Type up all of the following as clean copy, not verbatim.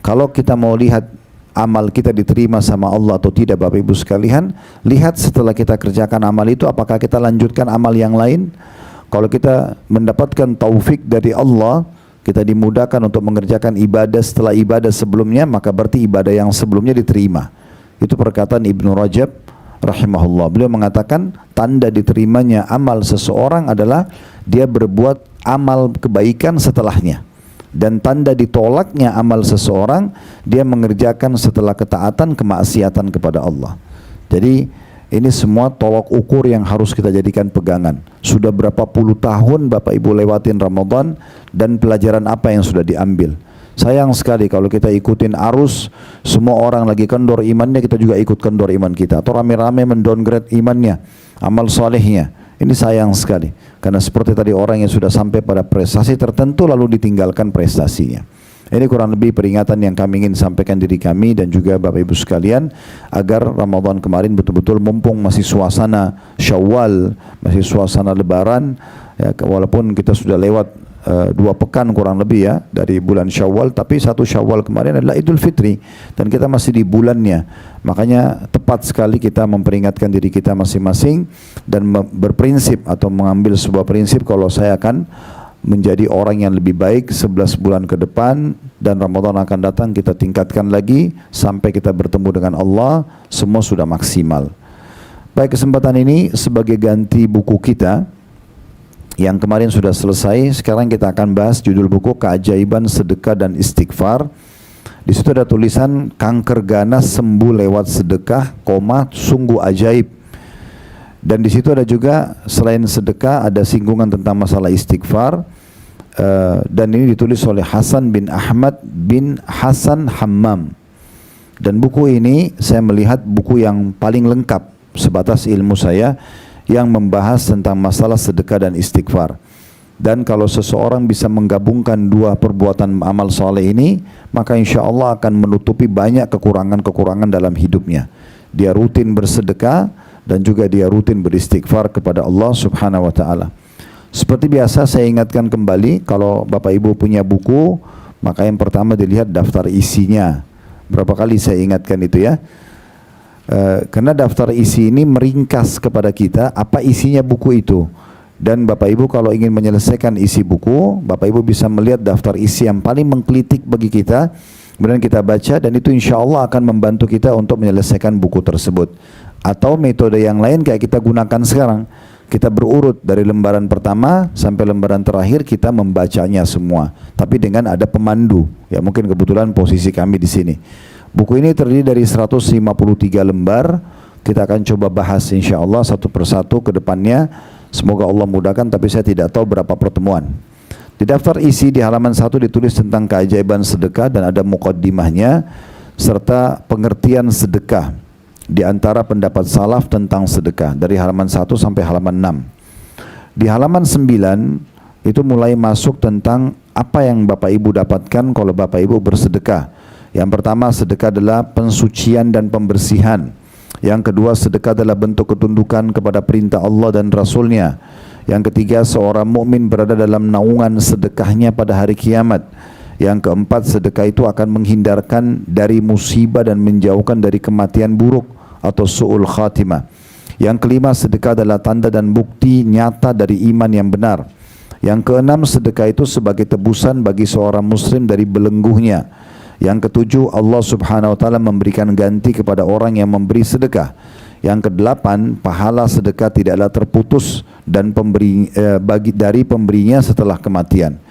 Kalau kita mau lihat amal kita diterima sama Allah atau tidak, Bapak Ibu sekalian, lihat setelah kita kerjakan amal itu apakah kita lanjutkan amal yang lain. Kalau kita mendapatkan taufik dari Allah, kita dimudahkan untuk mengerjakan ibadah setelah ibadah sebelumnya, maka berarti ibadah yang sebelumnya diterima. Itu perkataan Ibnu Rajab rahimahullah. Beliau mengatakan tanda diterimanya amal seseorang adalah dia berbuat amal kebaikan setelahnya. Dan tanda ditolaknya amal seseorang, dia mengerjakan setelah ketaatan kemaksiatan kepada Allah. Jadi ini semua tolak ukur yang harus kita jadikan pegangan. Sudah berapa puluh tahun Bapak Ibu lewatin Ramadan, dan pelajaran apa yang sudah diambil. Sayang sekali kalau kita ikutin arus, semua orang lagi kendor imannya, kita juga ikut kendor iman kita. Atau rame-rame mendowngrade imannya, amal solehnya. Ini sayang sekali. Karena seperti tadi, orang yang sudah sampai pada prestasi tertentu lalu ditinggalkan prestasinya. Ini kurang lebih peringatan yang kami ingin sampaikan diri kami dan juga Bapak Ibu sekalian, agar Ramadan kemarin betul-betul mumpung masih suasana Syawal, masih suasana Lebaran, ya, walaupun kita sudah lewat 2 pekan kurang lebih ya dari bulan Syawal, tapi 1 Syawal kemarin adalah Idul Fitri dan kita masih di bulannya. Makanya tepat sekali kita memperingatkan diri kita masing-masing dan berprinsip atau mengambil sebuah prinsip, kalau saya akan menjadi orang yang lebih baik 11 bulan ke depan, dan Ramadan akan datang kita tingkatkan lagi sampai kita bertemu dengan Allah, semua sudah maksimal. Baik, kesempatan ini sebagai ganti buku kita yang kemarin sudah selesai, sekarang kita akan bahas judul buku Keajaiban Sedekah dan Istighfar. Di situ ada tulisan kanker ganas sembuh lewat sedekah, sungguh ajaib. Dan di situ ada juga selain sedekah ada singgungan tentang masalah istighfar. Dan ini ditulis oleh Hasan bin Ahmad bin Hasan Hammam. Dan buku ini saya melihat buku yang paling lengkap sebatas ilmu saya, yang membahas tentang masalah sedekah dan istighfar. Dan kalau seseorang bisa menggabungkan 2 perbuatan amal soleh ini, maka insya Allah akan menutupi banyak kekurangan-kekurangan dalam hidupnya. Dia rutin bersedekah dan juga dia rutin beristighfar kepada Allah subhanahu wa ta'ala. Seperti biasa saya ingatkan kembali, kalau Bapak Ibu punya buku, maka yang pertama dilihat daftar isinya. Berapa kali saya ingatkan itu ya. Karena daftar isi ini meringkas kepada kita apa isinya buku itu. Dan Bapak Ibu kalau ingin menyelesaikan isi buku, Bapak Ibu bisa melihat daftar isi yang paling mengklitik bagi kita, kemudian kita baca, dan itu insya Allah akan membantu kita untuk menyelesaikan buku tersebut. Atau metode yang lain kayak kita gunakan sekarang, kita berurut dari lembaran pertama sampai lembaran terakhir, kita membacanya semua, tapi dengan ada pemandu. Ya mungkin kebetulan posisi kami di sini. Buku ini terdiri dari 153 lembar. Kita akan coba bahas insya Allah satu persatu ke depannya. Semoga Allah mudahkan, tapi saya tidak tahu berapa pertemuan. Di daftar isi di halaman 1 ditulis tentang keajaiban sedekah dan ada muqaddimahnya serta pengertian sedekah di antara pendapat salaf tentang sedekah dari halaman 1 sampai halaman 6. Di halaman 9 itu mulai masuk tentang apa yang Bapak Ibu dapatkan kalau Bapak Ibu bersedekah. Yang pertama, sedekah adalah pensucian dan pembersihan. Yang kedua, sedekah adalah bentuk ketundukan kepada perintah Allah dan Rasulnya. Yang ketiga, seorang mukmin berada dalam naungan sedekahnya pada hari kiamat. Yang keempat, sedekah itu akan menghindarkan dari musibah dan menjauhkan dari kematian buruk atau su'ul khatimah. Yang kelima, sedekah adalah tanda dan bukti nyata dari iman yang benar. Yang keenam, sedekah itu sebagai tebusan bagi seorang muslim dari belenggunya. Yang ketujuh, Allah subhanahu wa ta'ala memberikan ganti kepada orang yang memberi sedekah. Yang kedelapan, pahala sedekah tidaklah terputus dan dari pemberinya setelah kematian.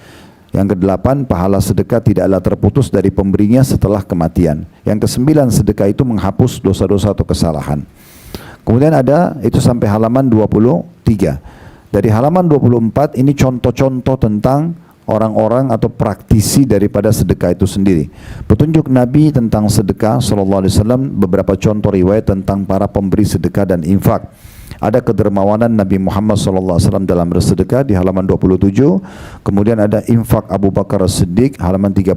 Yang kedelapan, pahala sedekah tidaklah terputus dari pemberinya setelah kematian. Yang kesembilan, sedekah itu menghapus dosa-dosa atau kesalahan. Kemudian ada, itu sampai halaman 23. Dari halaman 24 ini contoh-contoh tentang orang-orang atau praktisi daripada sedekah itu sendiri. Petunjuk Nabi tentang sedekah sallallahu alaihi wasallam, beberapa contoh riwayat tentang para pemberi sedekah dan infak. Ada kedermawanan Nabi Muhammad SAW dalam bersedekah di halaman 27. Kemudian ada infak Abu Bakar As-Siddiq halaman 32.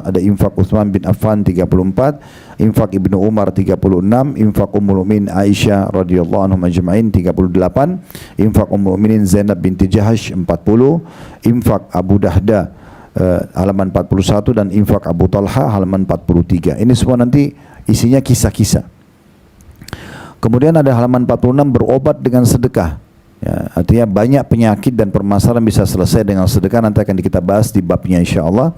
Ada infak Utsman bin Affan 34. Infak Ibnu Umar 36. Infak Ummul Mukminin Aisyah radhiyallahu anhum ajma'in 38. Infak Ummul Mukminin Zainab binti Jahash 40. Infak Abu Dahda halaman 41 dan infak Abu Talha halaman 43. Ini semua nanti isinya kisah-kisah. Kemudian ada halaman 46 berobat dengan sedekah. Ya, artinya banyak penyakit dan permasalahan bisa selesai dengan sedekah. Nanti akan kita bahas di babnya insyaAllah.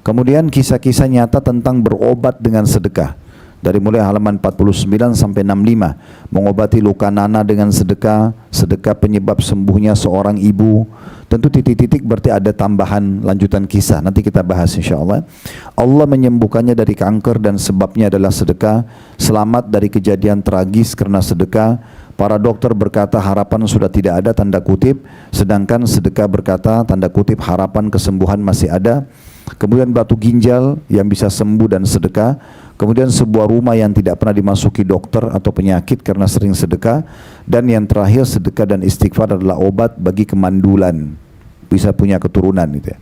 Kemudian kisah-kisah nyata tentang berobat dengan sedekah. Dari mulai halaman 49 sampai 65. Mengobati luka nanah dengan sedekah. Sedekah penyebab sembuhnya seorang ibu. Tentu titik-titik berarti ada tambahan lanjutan kisah. Nanti kita bahas insyaAllah. Allah menyembuhkannya dari kanker dan sebabnya adalah sedekah. Selamat dari kejadian tragis karena sedekah. Para dokter berkata harapan sudah tidak ada, tanda kutip. Sedangkan sedekah berkata tanda kutip harapan kesembuhan masih ada. Kemudian batu ginjal yang bisa sembuh dan sedekah. Kemudian sebuah rumah yang tidak pernah dimasuki dokter atau penyakit karena sering sedekah. Dan yang terakhir sedekah dan istighfar adalah obat bagi kemandulan. Bisa punya keturunan gitu ya.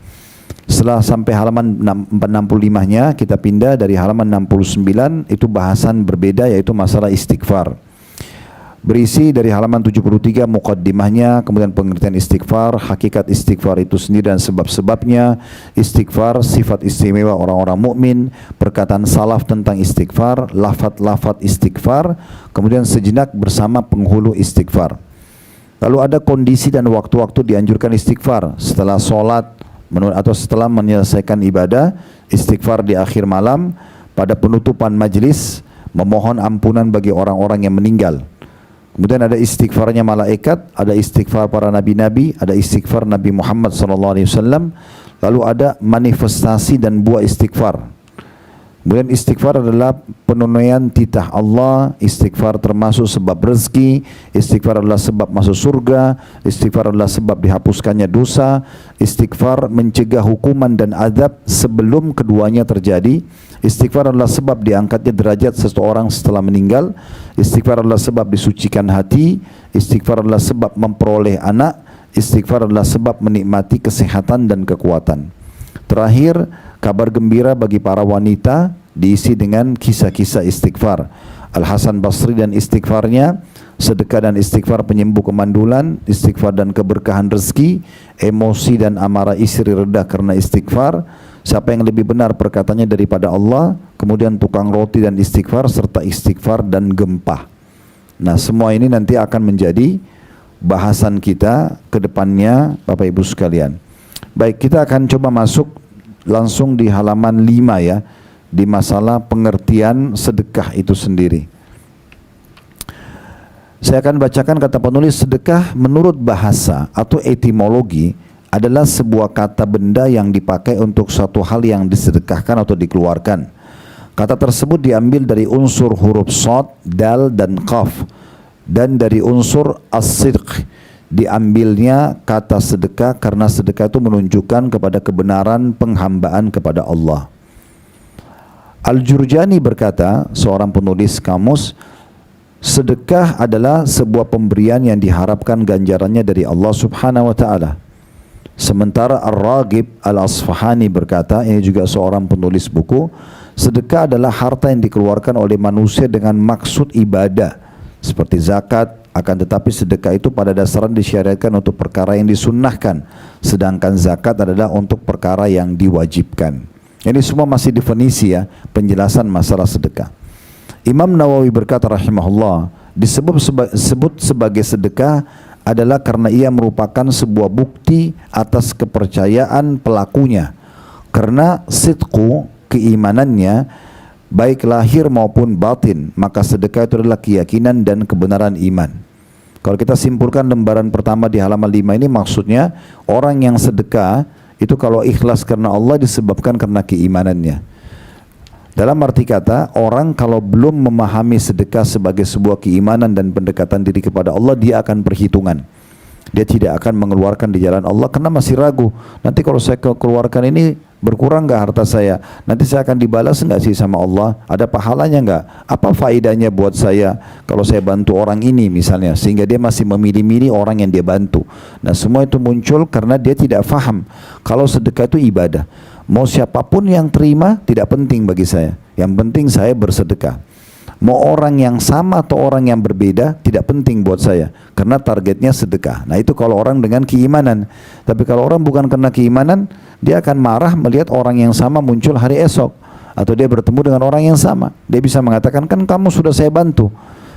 Setelah sampai halaman 65-nya kita pindah dari halaman 69, itu bahasan berbeda yaitu masalah istighfar. Berisi dari halaman 73 muqaddimahnya, kemudian pengertian istighfar, hakikat istighfar itu sendiri dan sebab-sebabnya, istighfar, sifat istimewa orang-orang mukmin, perkataan salaf tentang istighfar, lafaz-lafaz istighfar, kemudian sejenak bersama penghulu istighfar. Lalu ada kondisi dan waktu-waktu dianjurkan istighfar setelah sholat atau setelah menyelesaikan ibadah, istighfar di akhir malam, pada penutupan majlis, memohon ampunan bagi orang-orang yang meninggal. Kemudian ada istighfarnya malaikat, ada istighfar para nabi-nabi, ada istighfar Nabi Muhammad SAW. Lalu ada manifestasi dan buah istighfar. Kemudian istighfar adalah penunaian titah Allah, istighfar termasuk sebab rezeki, istighfar adalah sebab masuk surga, istighfar adalah sebab dihapuskannya dosa, istighfar mencegah hukuman dan azab sebelum keduanya terjadi, istighfar adalah sebab diangkatnya derajat seseorang setelah meninggal, istighfar adalah sebab disucikan hati, istighfar adalah sebab memperoleh anak, istighfar adalah sebab menikmati kesehatan dan kekuatan. Terakhir, kabar gembira bagi para wanita diisi dengan kisah-kisah istighfar. Al-Hasan Basri dan istighfarnya, sedekah dan istighfar penyembuh kemandulan, istighfar dan keberkahan rezeki, emosi dan amarah istri reda karena istighfar, siapa yang lebih benar perkataannya daripada Allah, kemudian tukang roti dan istighfar, serta istighfar dan gempa. Nah, semua ini nanti akan menjadi bahasan kita ke depannya Bapak Ibu sekalian. Baik, kita akan coba masuk langsung di halaman 5 ya, di masalah pengertian sedekah itu sendiri. Saya akan bacakan kata penulis. Sedekah menurut bahasa atau etimologi adalah sebuah kata benda yang dipakai untuk suatu hal yang disedekahkan atau dikeluarkan. Kata tersebut diambil dari unsur huruf shad, dal dan qaf, dan dari unsur as-sidq. Diambilnya kata sedekah karena sedekah itu menunjukkan kepada kebenaran penghambaan kepada Allah. Al-Jurjani berkata, seorang penulis kamus, sedekah adalah sebuah pemberian yang diharapkan ganjarannya dari Allah Subhanahu wa taala. Sementara Ar-Raghib Al-Asfahani berkata, ini juga seorang penulis buku, sedekah adalah harta yang dikeluarkan oleh manusia dengan maksud ibadah seperti zakat. Akan tetapi sedekah itu pada dasarnya disyariatkan untuk perkara yang disunnahkan, sedangkan zakat adalah untuk perkara yang diwajibkan. Ini semua masih definisi ya, penjelasan masalah sedekah. Imam Nawawi berkata rahimahullah, disebut sebagai sedekah adalah karena ia merupakan sebuah bukti atas kepercayaan pelakunya. Karena sidqu, keimanannya, baik lahir maupun batin, maka sedekah itu adalah keyakinan dan kebenaran iman. Kalau kita simpulkan lembaran pertama di halaman 5 ini, maksudnya orang yang sedekah itu kalau ikhlas karena Allah disebabkan karena keimanannya. Dalam arti kata, orang kalau belum memahami sedekah sebagai sebuah keimanan dan pendekatan diri kepada Allah, dia akan perhitungan. Dia tidak akan mengeluarkan di jalan Allah karena masih ragu. Nanti kalau saya keluarkan ini, berkurang nggak harta saya? Nanti saya akan dibalas nggak sih sama Allah? Ada pahalanya nggak? Apa faedahnya buat saya kalau saya bantu orang ini misalnya? Sehingga dia masih memilih-milih orang yang dia bantu. Nah, semua itu muncul karena dia tidak faham kalau sedekah itu ibadah. Mau siapapun yang terima tidak penting bagi saya. Yang penting saya bersedekah. Mau orang yang sama atau orang yang berbeda tidak penting buat saya, karena targetnya sedekah. Nah itu kalau orang dengan keimanan. Tapi kalau orang bukan karena keimanan, dia akan marah melihat orang yang sama muncul hari esok, atau dia bertemu dengan orang yang sama. Dia bisa mengatakan, kan kamu sudah saya bantu.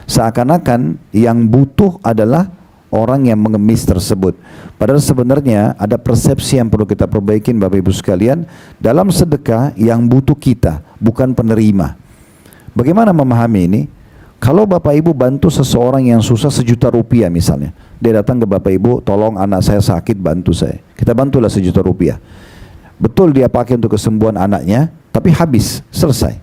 Seakan-akan yang butuh adalah orang yang mengemis tersebut. Padahal sebenarnya ada persepsi yang perlu kita perbaikin Bapak Ibu sekalian. Dalam sedekah yang butuh kita, bukan penerima. Bagaimana memahami ini? Kalau Bapak Ibu bantu seseorang yang susah Rp1.000.000 misalnya, dia datang ke Bapak Ibu, tolong anak saya sakit, bantu saya. Kita bantulah Rp1.000.000. Betul dia pakai untuk kesembuhan anaknya, tapi habis, selesai.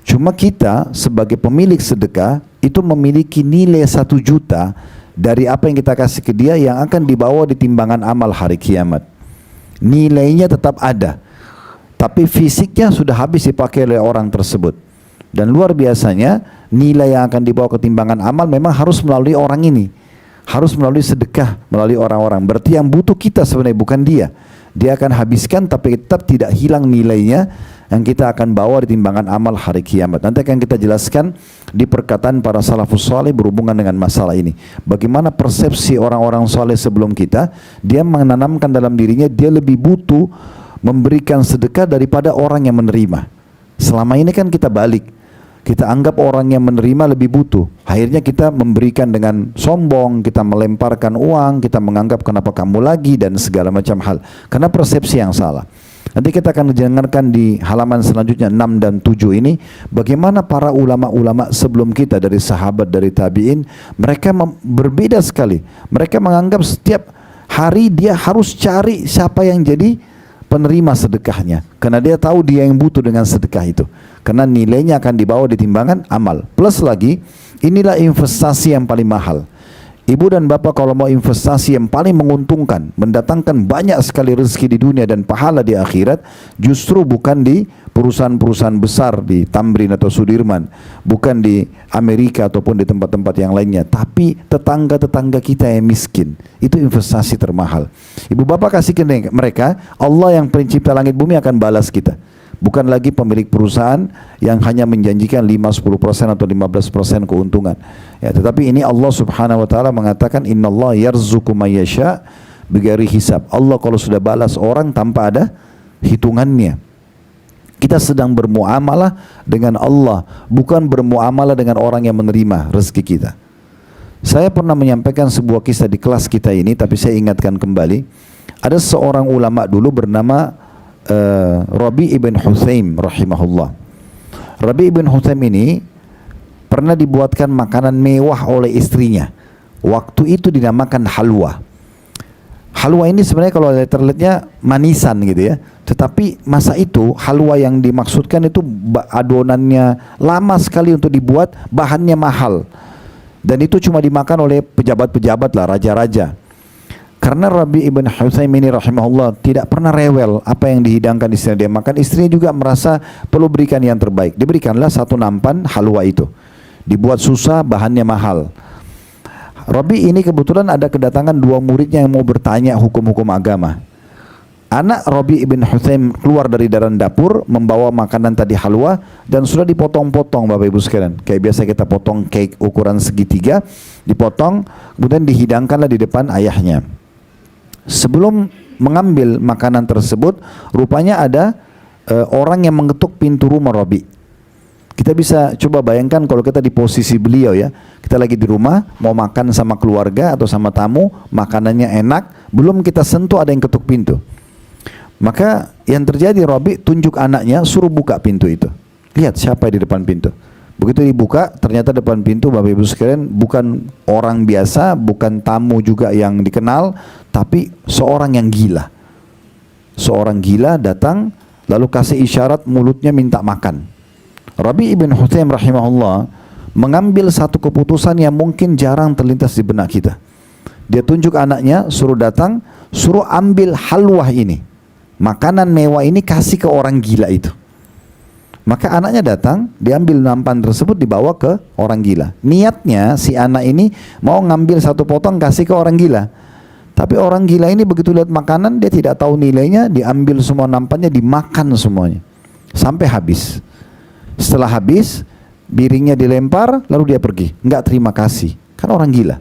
Cuma kita sebagai pemilik sedekah itu memiliki nilai 1 juta dari apa yang kita kasih ke dia yang akan dibawa di timbangan amal hari kiamat. Nilainya tetap ada, tapi fisiknya sudah habis dipakai oleh orang tersebut. Dan luar biasanya nilai yang akan dibawa ke timbangan amal memang harus melalui orang ini, harus melalui sedekah, melalui orang-orang. Berarti yang butuh kita sebenarnya bukan dia. Dia akan habiskan tapi tetap tidak hilang nilainya yang kita akan bawa di timbangan amal hari kiamat. Nanti akan kita jelaskan di perkataan para salafus saleh berhubungan dengan masalah ini. Bagaimana persepsi orang-orang saleh sebelum kita, dia menanamkan dalam dirinya dia lebih butuh memberikan sedekah daripada orang yang menerima. Selama ini kan kita balik. Kita anggap orang yang menerima lebih butuh. Akhirnya kita memberikan dengan sombong, kita melemparkan uang, kita menganggap kenapa kamu lagi dan segala macam hal. Karena persepsi yang salah. Nanti kita akan dengarkan di halaman selanjutnya 6 dan 7 ini bagaimana para ulama-ulama sebelum kita dari sahabat, dari tabi'in, mereka berbeda sekali. Mereka menganggap setiap hari dia harus cari siapa yang jadi penerima sedekahnya, karena dia tahu dia yang butuh dengan sedekah itu, karena nilainya akan dibawa di timbangan amal. Plus lagi, inilah investasi yang paling mahal. Ibu dan bapak kalau mau investasi yang paling menguntungkan, mendatangkan banyak sekali rezeki di dunia dan pahala di akhirat, justru bukan di perusahaan-perusahaan besar di Tamrin atau Sudirman, bukan di Amerika ataupun di tempat-tempat yang lainnya, tapi tetangga-tetangga kita yang miskin. Itu investasi termahal. Ibu bapak kasih ke mereka, Allah yang pencipta langit bumi akan balas kita. Bukan lagi pemilik perusahaan yang hanya menjanjikan 5-10% atau 15% keuntungan. Ya, tetapi ini Allah Subhanahu wa taala mengatakan innallaha yarzuqu may yasha bighairi hisab. Allah kalau sudah balas orang tanpa ada hitungannya. Kita sedang bermuamalah dengan Allah, bukan bermuamalah dengan orang yang menerima rezeki kita. Saya pernah menyampaikan sebuah kisah di kelas kita ini, tapi saya ingatkan kembali. Ada seorang ulama dulu bernama Rabi ibn Huthaim rahimahullah. Rabi ibn Huthaim ini pernah dibuatkan makanan mewah oleh istrinya. Waktu itu dinamakan halwa. Halwa ini sebenarnya kalau letterletnya manisan gitu ya. Tetapi masa itu halwa yang dimaksudkan itu adonannya lama sekali untuk dibuat, bahannya mahal. Dan itu cuma dimakan oleh pejabat-pejabat lah, raja-raja. Karena Rabi ibn Huthaim ini rahimahullah tidak pernah rewel apa yang dihidangkan istrinya dia makan. Istrinya juga merasa perlu berikan yang terbaik. Diberikanlah satu nampan halwa itu. Dibuat susah, bahannya mahal. Rabi ini kebetulan ada kedatangan 2 muridnya yang mau bertanya hukum-hukum agama. Anak Rabi ibn Huthaim keluar dari dalam dapur membawa makanan tadi halwa dan sudah dipotong-potong Bapak Ibu sekalian. Kayak biasa kita potong cake ukuran segitiga, dipotong kemudian dihidangkanlah di depan ayahnya. Sebelum mengambil makanan tersebut, rupanya ada orang yang mengetuk pintu rumah Rabi. Kita bisa coba bayangkan kalau kita di posisi beliau ya. Kita lagi di rumah, mau makan sama keluarga atau sama tamu, makanannya enak, belum kita sentuh ada yang ketuk pintu. Maka yang terjadi Rabi tunjuk anaknya suruh buka pintu itu. Lihat siapa di depan pintu. Begitu dibuka, ternyata depan pintu Bapak Ibu sekalian bukan orang biasa, bukan tamu juga yang dikenal, tapi seorang yang gila. Seorang gila datang lalu kasih isyarat mulutnya minta makan. Rabi ibn Huthaim rahimahullah mengambil satu keputusan yang mungkin jarang terlintas di benak kita. Dia tunjuk anaknya, suruh datang, suruh ambil halwah ini. Makanan mewah ini kasih ke orang gila itu. Maka anaknya datang, diambil nampan tersebut dibawa ke orang gila. Niatnya si anak ini mau ngambil satu potong kasih ke orang gila. Tapi orang gila ini begitu lihat makanan dia tidak tahu nilainya, diambil semua nampannya, dimakan semuanya sampai habis. Setelah habis piringnya dilempar, lalu dia pergi, nggak terima kasih, kan orang gila.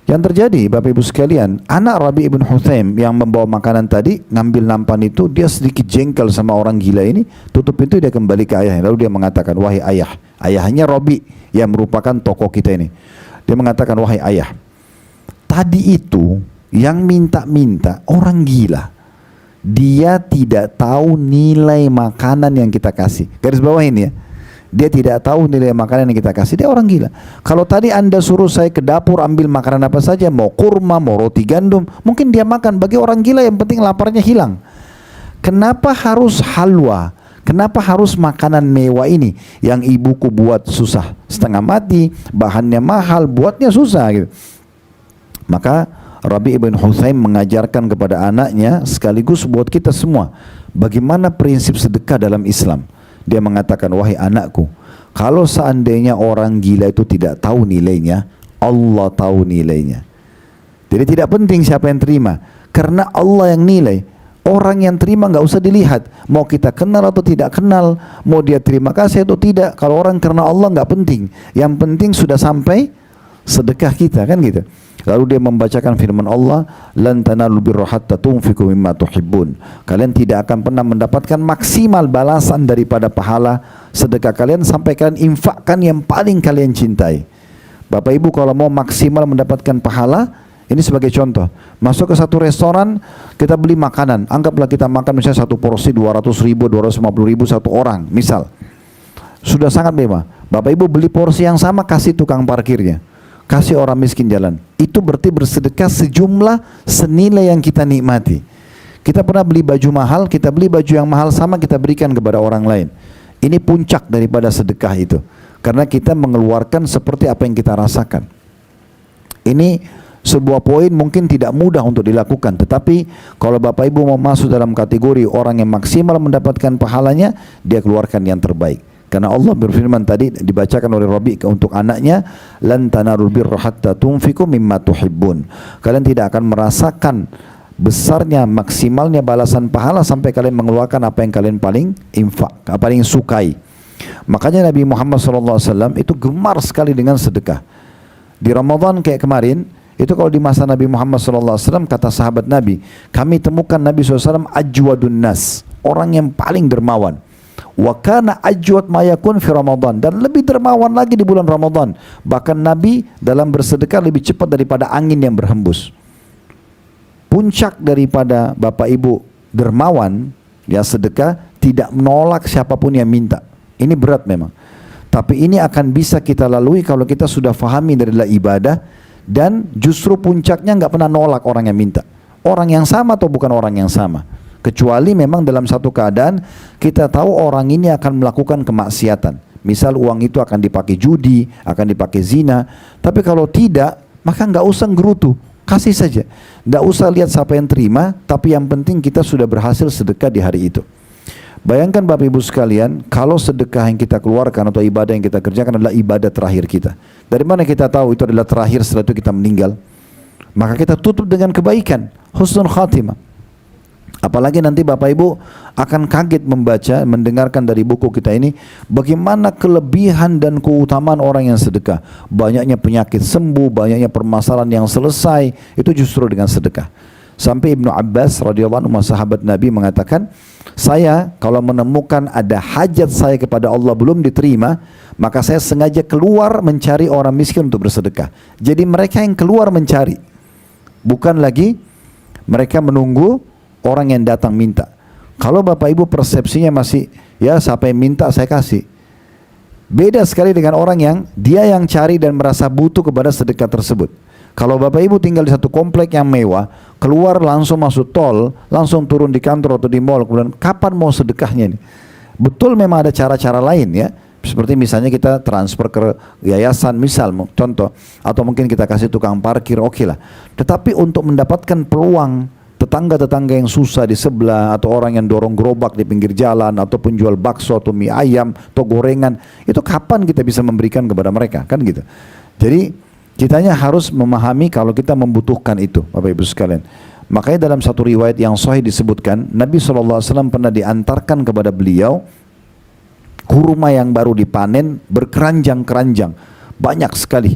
Yang terjadi Bapak Ibu sekalian, anak Rabi ibn Huthaim yang membawa makanan tadi, ngambil nampan itu, dia sedikit jengkel sama orang gila ini, tutup pintu, dia kembali ke ayahnya, lalu dia mengatakan, wahai ayah, ayahnya Rabi yang merupakan tokoh kita ini, dia mengatakan, wahai ayah, tadi itu yang minta-minta orang gila, dia tidak tahu nilai makanan yang kita kasih. Garis bawah ini ya, dia tidak tahu nilai makanan yang kita kasih, dia orang gila. Kalau tadi Anda suruh saya ke dapur ambil makanan apa saja, mau kurma, mau roti gandum, mungkin dia makan. Bagi orang gila yang penting laparnya hilang. Kenapa harus halwa? Kenapa harus makanan mewah ini yang ibuku buat susah, setengah mati, bahannya mahal, buatnya susah gitu. Maka Rabi ibn Huthaim mengajarkan kepada anaknya, sekaligus buat kita semua, bagaimana prinsip sedekah dalam Islam. Dia mengatakan, wahai anakku, kalau seandainya orang gila itu tidak tahu nilainya, Allah tahu nilainya. Jadi tidak penting siapa yang terima, karena Allah yang nilai. Orang yang terima nggak usah dilihat, mau kita kenal atau tidak kenal, mau dia terima kasih atau tidak. Kalau orang karena Allah nggak penting, yang penting sudah sampai sedekah kita, kan gitu. Lalu dia membacakan firman Allah, lan tanalul birra hatta tunfiqu mimma tuhibbun. Kalian tidak akan pernah mendapatkan maksimal balasan daripada pahala sedekah kalian sampai kalian infakkan yang paling kalian cintai. Bapak Ibu kalau mau maksimal mendapatkan pahala, ini sebagai contoh, masuk ke satu restoran, kita beli makanan, anggaplah kita makan misalnya satu porsi 200.000, 250.000 satu orang, misal. Sudah sangat mewah. Bapak Ibu beli porsi yang sama, kasih tukang parkirnya, kasih orang miskin jalan. Itu berarti bersedekah sejumlah senilai yang kita nikmati. Kita pernah beli baju mahal, kita beli baju yang mahal sama, kita berikan kepada orang lain. Ini puncak daripada sedekah itu, karena kita mengeluarkan seperti apa yang kita rasakan. Ini sebuah poin mungkin tidak mudah untuk dilakukan, tetapi kalau Bapak Ibu mau masuk dalam kategori orang yang maksimal mendapatkan pahalanya, dia keluarkan yang terbaik. Karena Allah berfirman tadi dibacakan oleh Rabi untuk anaknya, lan tanarul birra hatta tunfiqu mimma tuhibbun. Kalian tidak akan merasakan besarnya maksimalnya balasan pahala sampai kalian mengeluarkan apa yang kalian paling paling sukai. Makanya Nabi Muhammad SAW itu gemar sekali dengan sedekah. Di Ramadan kayak kemarin, itu kalau di masa Nabi Muhammad SAW, kata sahabat Nabi, kami temukan Nabi SAW ajwadun nas, orang yang paling dermawan. Wa kana ajwad ma yakun fi Ramadan, dan lebih dermawan lagi di bulan Ramadan. Bahkan Nabi dalam bersedekah lebih cepat daripada angin yang berhembus. Puncak daripada Bapak Ibu dermawan, ya sedekah, tidak menolak siapapun yang minta. Ini berat memang. Tapi ini akan bisa kita lalui kalau kita sudah fahami adalah ibadah, dan justru puncaknya nggak pernah nolak orang yang minta. Orang yang sama atau bukan orang yang sama. Kecuali memang dalam satu keadaan kita tahu orang ini akan melakukan kemaksiatan. Misal uang itu akan dipakai judi, akan dipakai zina. Tapi kalau tidak, maka nggak usah gerutu, kasih saja. Nggak usah lihat siapa yang terima, tapi yang penting kita sudah berhasil sedekah di hari itu. Bayangkan Bapak Ibu sekalian, kalau sedekah yang kita keluarkan atau ibadah yang kita kerjakan adalah ibadah terakhir kita. Dari mana kita tahu itu adalah terakhir setelah itu kita meninggal? Maka kita tutup dengan kebaikan, husnul khatimah. Apalagi nanti Bapak Ibu akan kaget membaca, mendengarkan dari buku kita ini, bagaimana kelebihan dan keutamaan orang yang sedekah. Banyaknya penyakit sembuh, banyaknya permasalahan yang selesai, itu justru dengan sedekah. Sampai Ibnu Abbas radhiyallahu anhu, sahabat Nabi, mengatakan, saya kalau menemukan ada hajat saya kepada Allah belum diterima, maka saya sengaja keluar mencari orang miskin untuk bersedekah. Jadi mereka yang keluar mencari, bukan lagi mereka menunggu orang yang datang minta. Kalau Bapak Ibu persepsinya masih, ya siapa yang minta saya kasih. Beda sekali dengan orang yang dia yang cari dan merasa butuh kepada sedekah tersebut. Kalau Bapak Ibu tinggal di satu komplek yang mewah, keluar langsung masuk tol, langsung turun di kantor atau di mall, kemudian kapan mau sedekahnya nih? Betul memang ada cara-cara lain ya, seperti misalnya kita transfer ke yayasan misal, contoh, atau mungkin kita kasih tukang parkir, oke lah. Tetapi untuk mendapatkan peluang tetangga-tetangga yang susah di sebelah, atau orang yang dorong gerobak di pinggir jalan, ataupun jual bakso atau mie ayam atau gorengan, itu kapan kita bisa memberikan kepada mereka, kan gitu. Jadi kitanya harus memahami kalau kita membutuhkan itu, Bapak Ibu sekalian. Makanya dalam satu riwayat yang sahih disebutkan, Nabi SAW pernah diantarkan kepada beliau kurma yang baru dipanen berkeranjang-keranjang, banyak sekali.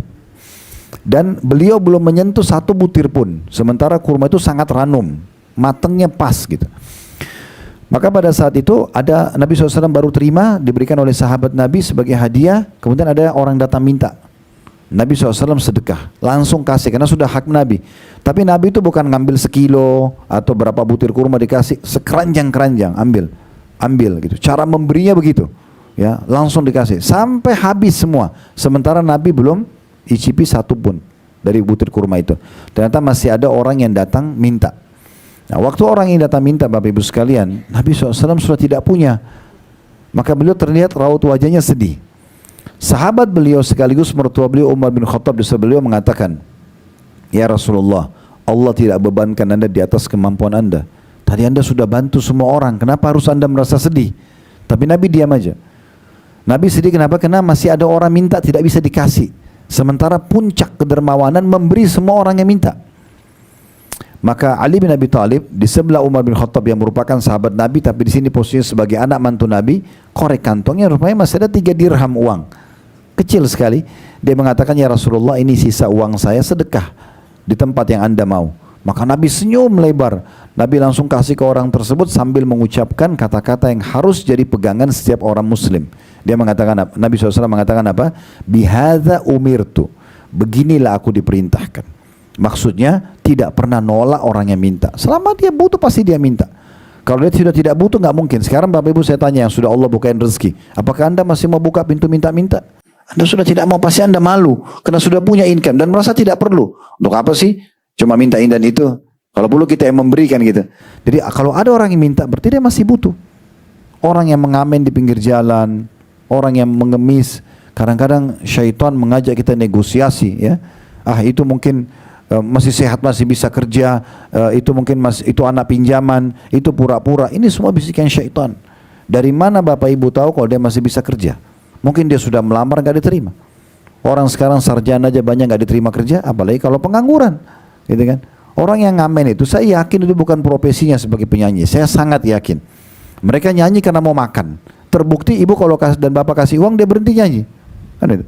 Dan beliau belum menyentuh satu butir pun, sementara kurma itu sangat ranum, matangnya pas gitu. Maka pada saat itu ada Nabi SAW baru terima, diberikan oleh sahabat Nabi sebagai hadiah. Kemudian ada orang datang minta, Nabi SAW sedekah, langsung kasih karena sudah hak Nabi. Tapi Nabi itu bukan ngambil sekilo atau berapa butir kurma dikasih, sekeranjang-keranjang ambil gitu. Cara memberinya begitu, ya langsung dikasih sampai habis semua. Sementara Nabi belum icipi satu pun dari butir kurma itu. Ternyata masih ada orang yang datang minta. Nah, waktu orang yang datang minta, Bapak Ibu sekalian, Nabi SAW sudah tidak punya. Maka beliau terlihat raut wajahnya sedih. Sahabat beliau sekaligus mertua beliau Umar bin Khattab di sebelah beliau mengatakan, "Ya Rasulullah, Allah tidak bebankan Anda di atas kemampuan Anda. Tadi Anda sudah bantu semua orang, kenapa harus Anda merasa sedih?" Tapi Nabi diam aja. Nabi sedih kenapa? Karena masih ada orang minta tidak bisa dikasih. Sementara puncak kedermawanan memberi semua orang yang minta. Maka Ali bin Abi Thalib di sebelah Umar bin Khattab yang merupakan sahabat Nabi, tapi di sini posisinya sebagai anak mantu Nabi, korek kantongnya rupanya masih ada 3 dirham uang, kecil sekali. Dia mengatakan, "Ya Rasulullah, ini sisa uang saya, sedekah di tempat yang Anda mau." Maka Nabi senyum lebar. Nabi langsung kasih ke orang tersebut sambil mengucapkan kata-kata yang harus jadi pegangan setiap orang Muslim. Dia mengatakan, Nabi SAW mengatakan apa? "Bihadza umirtu." Beginilah aku diperintahkan. Maksudnya tidak pernah nolak orang yang minta. Selama dia butuh pasti dia minta. Kalau dia sudah tidak butuh nggak mungkin. Sekarang Bapak Ibu saya tanya yang sudah Allah bukain rezeki, apakah Anda masih mau buka pintu minta-minta? Anda sudah tidak mau, pasti Anda malu karena sudah punya income dan merasa tidak perlu. Untuk apa sih? Cuma mintain dan itu. Kalau perlu kita yang memberikan gitu. Jadi kalau ada orang yang minta berarti dia masih butuh. Orang yang mengamen di pinggir jalan, orang yang mengemis, kadang-kadang syaitan mengajak kita negosiasi ya. Itu mungkin masih sehat, masih bisa kerja, itu mungkin itu anak pinjaman, itu pura-pura. Ini semua bisikan syaitan. Dari mana Bapak Ibu tahu kalau dia masih bisa kerja? Mungkin dia sudah melamar gak diterima. Orang sekarang sarjana aja banyak gak diterima kerja, apalagi kalau pengangguran, gitu kan? Orang yang ngamen itu, saya yakin itu bukan profesinya sebagai penyanyi. Saya sangat yakin. Mereka nyanyi karena mau makan. Terbukti ibu kalau dan bapak kasih uang dia berhenti nyanyi, kan itu.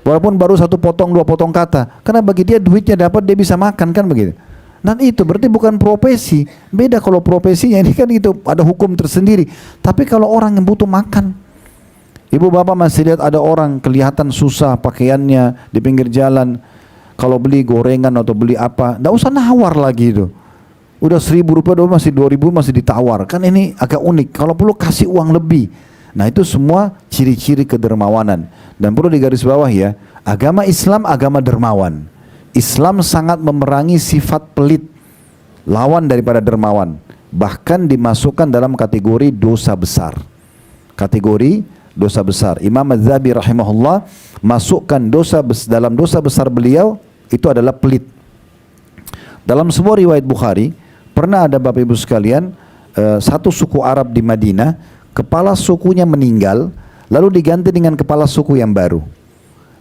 Walaupun baru 1 potong 2 potong kata, karena bagi dia duitnya dapat dia bisa makan, kan begitu. Dan itu berarti bukan profesi. Beda kalau profesinya, ini kan itu ada hukum tersendiri. Tapi kalau orang yang butuh makan, ibu bapak masih lihat ada orang kelihatan susah pakaiannya di pinggir jalan, kalau beli gorengan atau beli apa, nggak usah nawar lagi itu. Udah 1.000 rupiah, masih 2.000 masih ditawar. Kan ini agak unik. Kalau perlu kasih uang lebih. Nah itu semua ciri-ciri kedermawanan. Dan perlu digarisbawahi ya, agama Islam agama dermawan. Islam sangat memerangi sifat pelit, lawan daripada dermawan. Bahkan dimasukkan dalam kategori dosa besar. Kategori dosa besar. Imam Az-Zahabi rahimahullah masukkan dalam dosa besar beliau itu adalah pelit. Dalam sebuah riwayat Bukhari, pernah ada Bapak Ibu sekalian, satu suku Arab di Madinah, kepala sukunya meninggal, lalu diganti dengan kepala suku yang baru.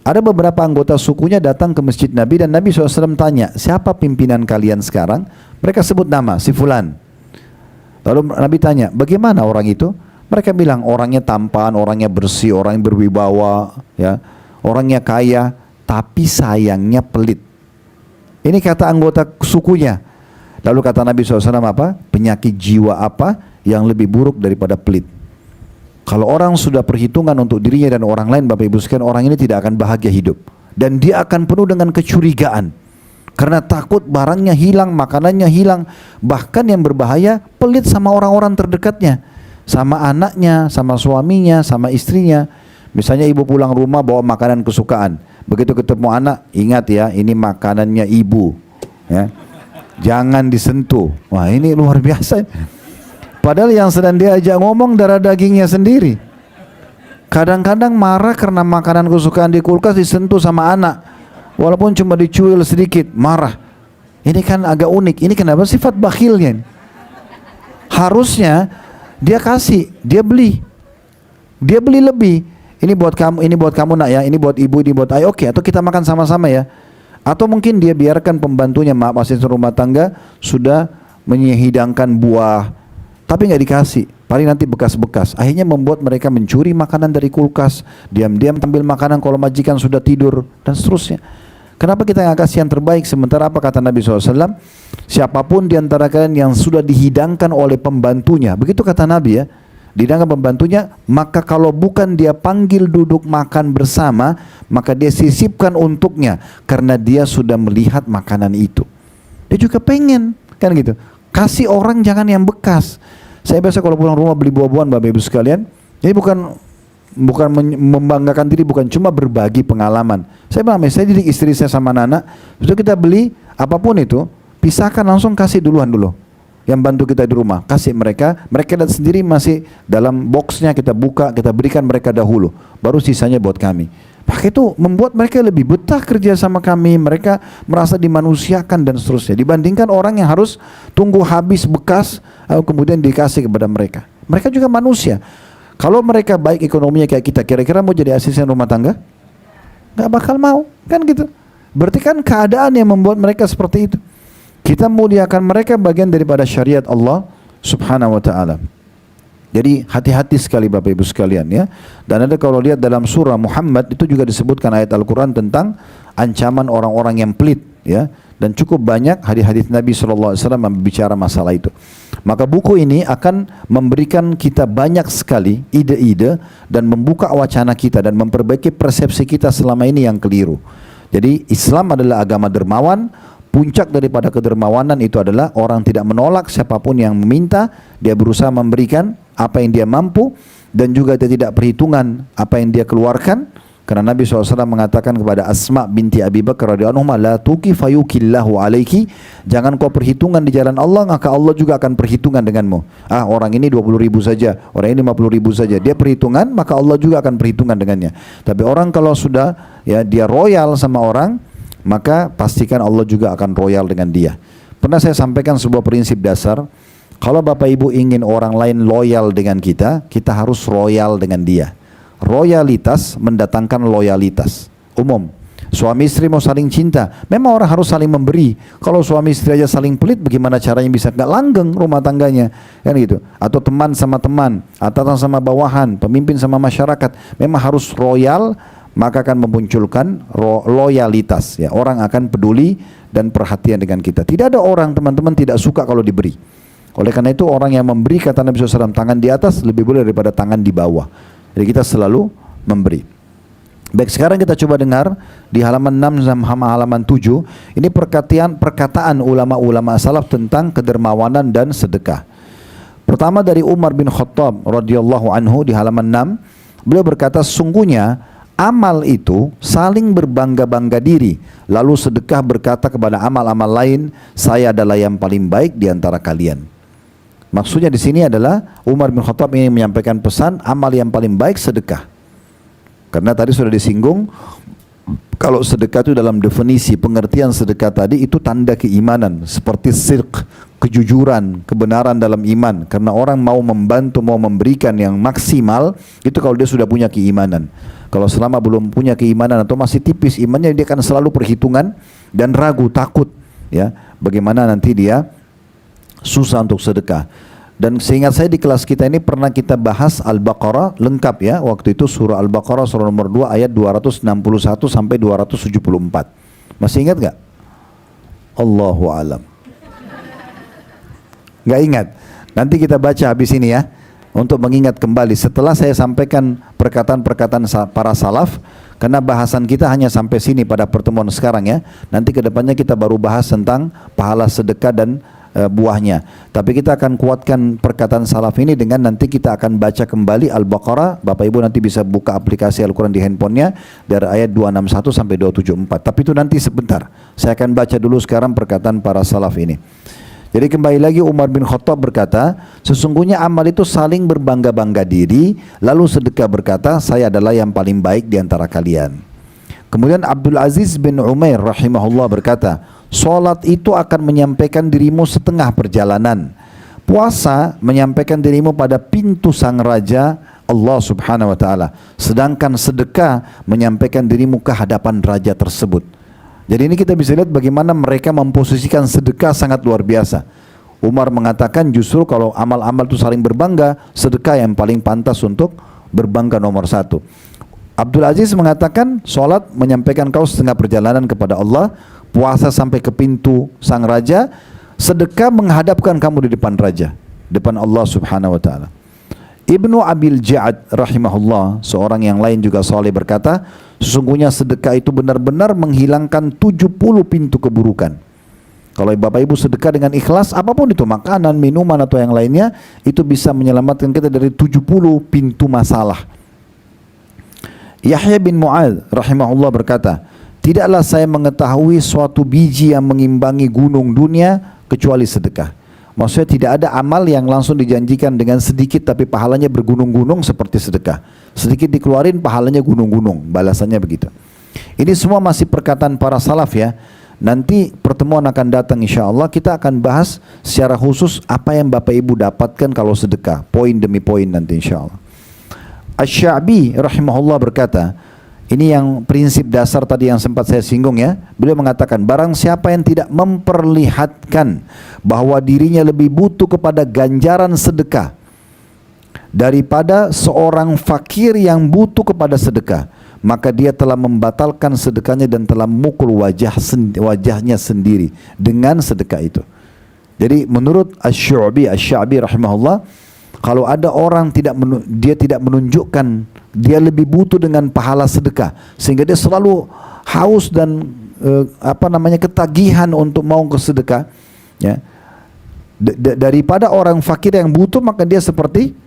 Ada beberapa anggota sukunya datang ke masjid Nabi dan Nabi SAW tanya, "Siapa pimpinan kalian sekarang?" Mereka sebut nama, si Fulan. Lalu Nabi tanya, "Bagaimana orang itu?" Mereka bilang, "Orangnya tampan, orangnya bersih, orang yang berwibawa, ya, orangnya kaya, tapi sayangnya pelit." Ini kata anggota sukunya. Lalu kata Nabi SAW apa? Penyakit jiwa apa yang lebih buruk daripada pelit? Kalau orang sudah perhitungan untuk dirinya dan orang lain, Bapak Ibu sekalian, orang ini tidak akan bahagia hidup. Dan dia akan penuh dengan kecurigaan. Karena takut barangnya hilang, makanannya hilang. Bahkan yang berbahaya, pelit sama orang-orang terdekatnya. Sama anaknya, sama suaminya, sama istrinya. Misalnya ibu pulang rumah bawa makanan kesukaan. Begitu ketemu anak, ingat ya, ini makanannya ibu. Ya. Jangan disentuh. Wah ini luar biasa. Padahal yang sedang diajak ngomong darah dagingnya sendiri. Kadang-kadang marah karena makanan kesukaan di kulkas disentuh sama anak. Walaupun cuma dicuil sedikit, marah. Ini kan agak unik. Ini kenapa sifat bakhilnya? Harusnya dia kasih, dia beli. Dia beli lebih. Ini buat kamu nak ya, ini buat ibu, ini buat ayah. Oke, atau kita makan sama-sama ya. Atau mungkin dia biarkan pembantunya, asisten rumah tangga, sudah menyhidangkan buah, tapi nggak dikasih. paling nanti bekas-bekas. Akhirnya membuat mereka mencuri makanan dari kulkas, diam-diam ambil makanan kalau majikan sudah tidur, dan seterusnya. Kenapa kita nggak kasih yang terbaik? Sementara apa kata Nabi SAW? Siapapun di antara kalian yang sudah dihidangkan oleh pembantunya, begitu kata Nabi ya, dihidangkan pembantunya, maka kalau bukan dia panggil duduk makan bersama, maka dia sisipkan untuknya, karena dia sudah melihat makanan itu. Dia juga pengen, kan gitu. Kasih orang jangan yang bekas. Saya biasa kalau pulang rumah beli buah-buahan, Bapak Ibu sekalian, jadi bukan membanggakan diri, bukan cuma berbagi pengalaman. Saya paham, saya didik istri saya sama anak, itu kita beli apapun itu, pisahkan langsung kasih duluan dulu. Yang bantu kita di rumah, kasih mereka lihat sendiri masih dalam boxnya, kita buka, kita berikan mereka dahulu, baru sisanya buat kami. Maka itu membuat mereka lebih betah kerja sama kami, mereka merasa dimanusiakan dan seterusnya, dibandingkan orang yang harus tunggu habis bekas kemudian dikasih kepada mereka. Mereka juga manusia. Kalau mereka baik ekonominya kayak kita, kira-kira mau jadi asisten rumah tangga? Gak bakal mau, kan gitu. Berarti kan keadaan yang membuat mereka seperti itu. Kita muliakan mereka bagian daripada syariat Allah Subhanahu wa ta'ala. Jadi hati-hati sekali Bapak Ibu sekalian ya. Dan ada kalau lihat dalam surah Muhammad itu juga disebutkan ayat Al-Quran tentang ancaman orang-orang yang pelit ya. Dan cukup banyak hadis-hadis Nabi SAW yang berbicara masalah itu. Maka buku ini akan memberikan kita banyak sekali ide-ide dan membuka wacana kita dan memperbaiki persepsi kita selama ini yang keliru. Jadi Islam adalah agama dermawan. Puncak daripada kedermawanan itu adalah orang tidak menolak siapapun yang meminta, dia berusaha memberikan apa yang dia mampu, dan juga dia tidak perhitungan apa yang dia keluarkan. Karena Nabi SAW mengatakan kepada Asma binti Abi Bakar radhiyallahu anha, la tuki fayukillahu alaiki, jangan kau perhitungan di jalan Allah, maka Allah juga akan perhitungan denganmu. Orang ini 20 ribu saja, orang ini 50 ribu saja, dia perhitungan, maka Allah juga akan perhitungan dengannya. Tapi orang kalau sudah ya dia royal sama orang, maka pastikan Allah juga akan royal dengan dia. Pernah saya sampaikan sebuah prinsip dasar, kalau Bapak Ibu ingin orang lain loyal dengan kita, kita harus royal dengan dia. Royalitas mendatangkan loyalitas. Umum, suami istri mau saling cinta, memang orang harus saling memberi. Kalau suami istri aja saling pelit, bagaimana caranya bisa nggak langgeng rumah tangganya, kan gitu. Atau teman sama teman, atasan sama bawahan, pemimpin sama masyarakat, memang harus royal, maka akan memunculkan loyalitas ya. Orang akan peduli dan perhatian dengan kita. Tidak ada orang, teman-teman, tidak suka kalau diberi. Oleh karena itu orang yang memberi, kata Nabi SAW, tangan di atas lebih boleh daripada tangan di bawah. Jadi kita selalu memberi. Baik, sekarang kita coba dengar di halaman 6 sama halaman 7. Ini perkataan ulama-ulama salaf tentang kedermawanan dan sedekah. Pertama dari Umar bin Khattab radhiyallahu anhu di halaman 6. Beliau berkata, sungguhnya amal itu saling berbangga-bangga diri. Lalu sedekah berkata kepada amal-amal lain, saya adalah yang paling baik di antara kalian. Maksudnya di sini adalah Umar bin Khattab ingin menyampaikan pesan amal yang paling baik sedekah. Karena tadi sudah disinggung, kalau sedekah itu dalam definisi pengertian sedekah tadi itu tanda keimanan, seperti sidq, kejujuran, kebenaran dalam iman. Karena orang mau membantu, mau memberikan yang maksimal, itu kalau dia sudah punya keimanan. Kalau selama belum punya keimanan atau masih tipis imannya, dia akan selalu perhitungan dan ragu, takut ya, bagaimana nanti dia susah untuk sedekah. Dan seingat saya di kelas kita ini pernah kita bahas Al-Baqarah lengkap ya. Waktu itu surah Al-Baqarah surah nomor 2 ayat 261 sampai 274. Masih ingat gak? Allahu alam. Gak ingat? Nanti kita baca habis ini ya, untuk mengingat kembali. Setelah saya sampaikan perkataan-perkataan para salaf, karena bahasan kita hanya sampai sini pada pertemuan sekarang ya. Nanti kedepannya kita baru bahas tentang pahala sedekah dan buahnya. Tapi kita akan kuatkan perkataan salaf ini dengan nanti kita akan baca kembali Al-Baqarah. Bapak Ibu nanti bisa buka aplikasi Al-Quran di handphonenya dari ayat 261 sampai 274. Tapi itu nanti sebentar. Saya akan baca dulu sekarang perkataan para salaf ini. Jadi kembali lagi Umar bin Khattab berkata, sesungguhnya amal itu saling berbangga-bangga diri, lalu sedekah berkata, saya adalah yang paling baik di antara kalian. Kemudian Abdul Aziz bin Umair rahimahullah berkata, salat itu akan menyampaikan dirimu setengah perjalanan. Puasa menyampaikan dirimu pada pintu sang raja Allah subhanahu wa ta'ala. Sedangkan sedekah menyampaikan dirimu ke hadapan raja tersebut. Jadi ini kita bisa lihat bagaimana mereka memposisikan sedekah sangat luar biasa. Umar mengatakan justru kalau amal-amal itu saling berbangga, sedekah yang paling pantas untuk berbangga nomor satu. Abdul Aziz mengatakan sholat menyampaikan kau setengah perjalanan kepada Allah, puasa sampai ke pintu sang raja, sedekah menghadapkan kamu di depan raja, depan Allah subhanahu wa ta'ala. Ibnu Abil Ja'ad rahimahullah, seorang yang lain juga saleh, berkata, sesungguhnya sedekah itu benar-benar menghilangkan 70 pintu keburukan. Kalau Bapak Ibu sedekah dengan ikhlas, apapun itu, makanan, minuman atau yang lainnya, itu bisa menyelamatkan kita dari 70 pintu masalah. Yahya bin Mu'adz rahimahullah berkata, tidaklah saya mengetahui suatu biji yang mengimbangi gunung dunia kecuali sedekah. Maksudnya tidak ada amal yang langsung dijanjikan dengan sedikit tapi pahalanya bergunung-gunung seperti sedekah. Sedikit dikeluarin pahalanya gunung-gunung, balasannya begitu. Ini semua masih perkataan para salaf ya. Nanti pertemuan akan datang insya Allah, kita akan bahas secara khusus apa yang Bapak Ibu dapatkan kalau sedekah, poin demi poin nanti insya Allah. Asy-Sya'bi rahimahullah berkata, ini yang prinsip dasar tadi yang sempat saya singgung ya. Beliau mengatakan, barang siapa yang tidak memperlihatkan bahwa dirinya lebih butuh kepada ganjaran sedekah daripada seorang fakir yang butuh kepada sedekah, maka dia telah membatalkan sedekahnya dan telah memukul wajahnya sendiri dengan sedekah itu. Jadi menurut Asy-Sya'bi rahimahullah, kalau ada orang dia tidak menunjukkan dia lebih butuh dengan pahala sedekah sehingga dia selalu haus dan ketagihan untuk mau ke sedekah ya, daripada orang fakir yang butuh, maka dia seperti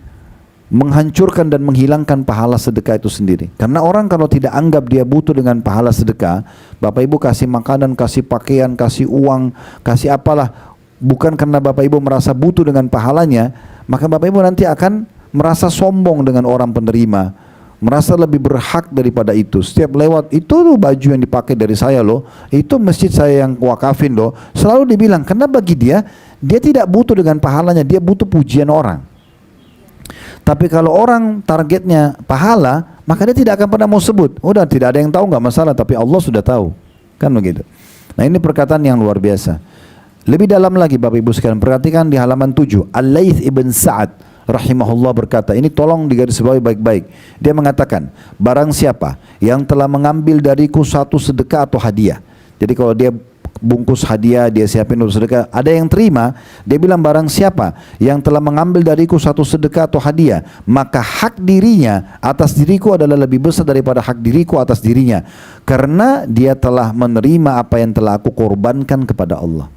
menghancurkan dan menghilangkan pahala sedekah itu sendiri. Karena orang kalau tidak anggap dia butuh dengan pahala sedekah, Bapak Ibu kasih makanan, kasih pakaian, kasih uang, kasih apalah, bukan karena Bapak Ibu merasa butuh dengan pahalanya, maka Bapak Ibu nanti akan merasa sombong dengan orang penerima, merasa lebih berhak daripada itu. Setiap lewat, itu tuh baju yang dipakai dari saya loh, itu masjid saya yang wakafin loh. Selalu dibilang, karena bagi dia tidak butuh dengan pahalanya, dia butuh pujian orang. Tapi kalau orang targetnya pahala, maka dia tidak akan pernah mau sebut. Udah tidak ada yang tahu, nggak masalah, tapi Allah sudah tahu. Kan begitu. Nah ini perkataan yang luar biasa. Lebih dalam lagi Bapak Ibu sekalian, perhatikan di halaman 7. Al-Laits ibn Sa'ad rahimahullah berkata, ini tolong digarisbawahi baik-baik. Dia mengatakan, barang siapa yang telah mengambil dariku satu sedekah atau hadiah. Jadi kalau dia bungkus hadiah, dia siapin untuk sedekah, ada yang terima, dia bilang barang siapa yang telah mengambil dariku satu sedekah atau hadiah, maka hak dirinya atas diriku adalah lebih besar daripada hak diriku atas dirinya, karena dia telah menerima apa yang telah aku korbankan kepada Allah.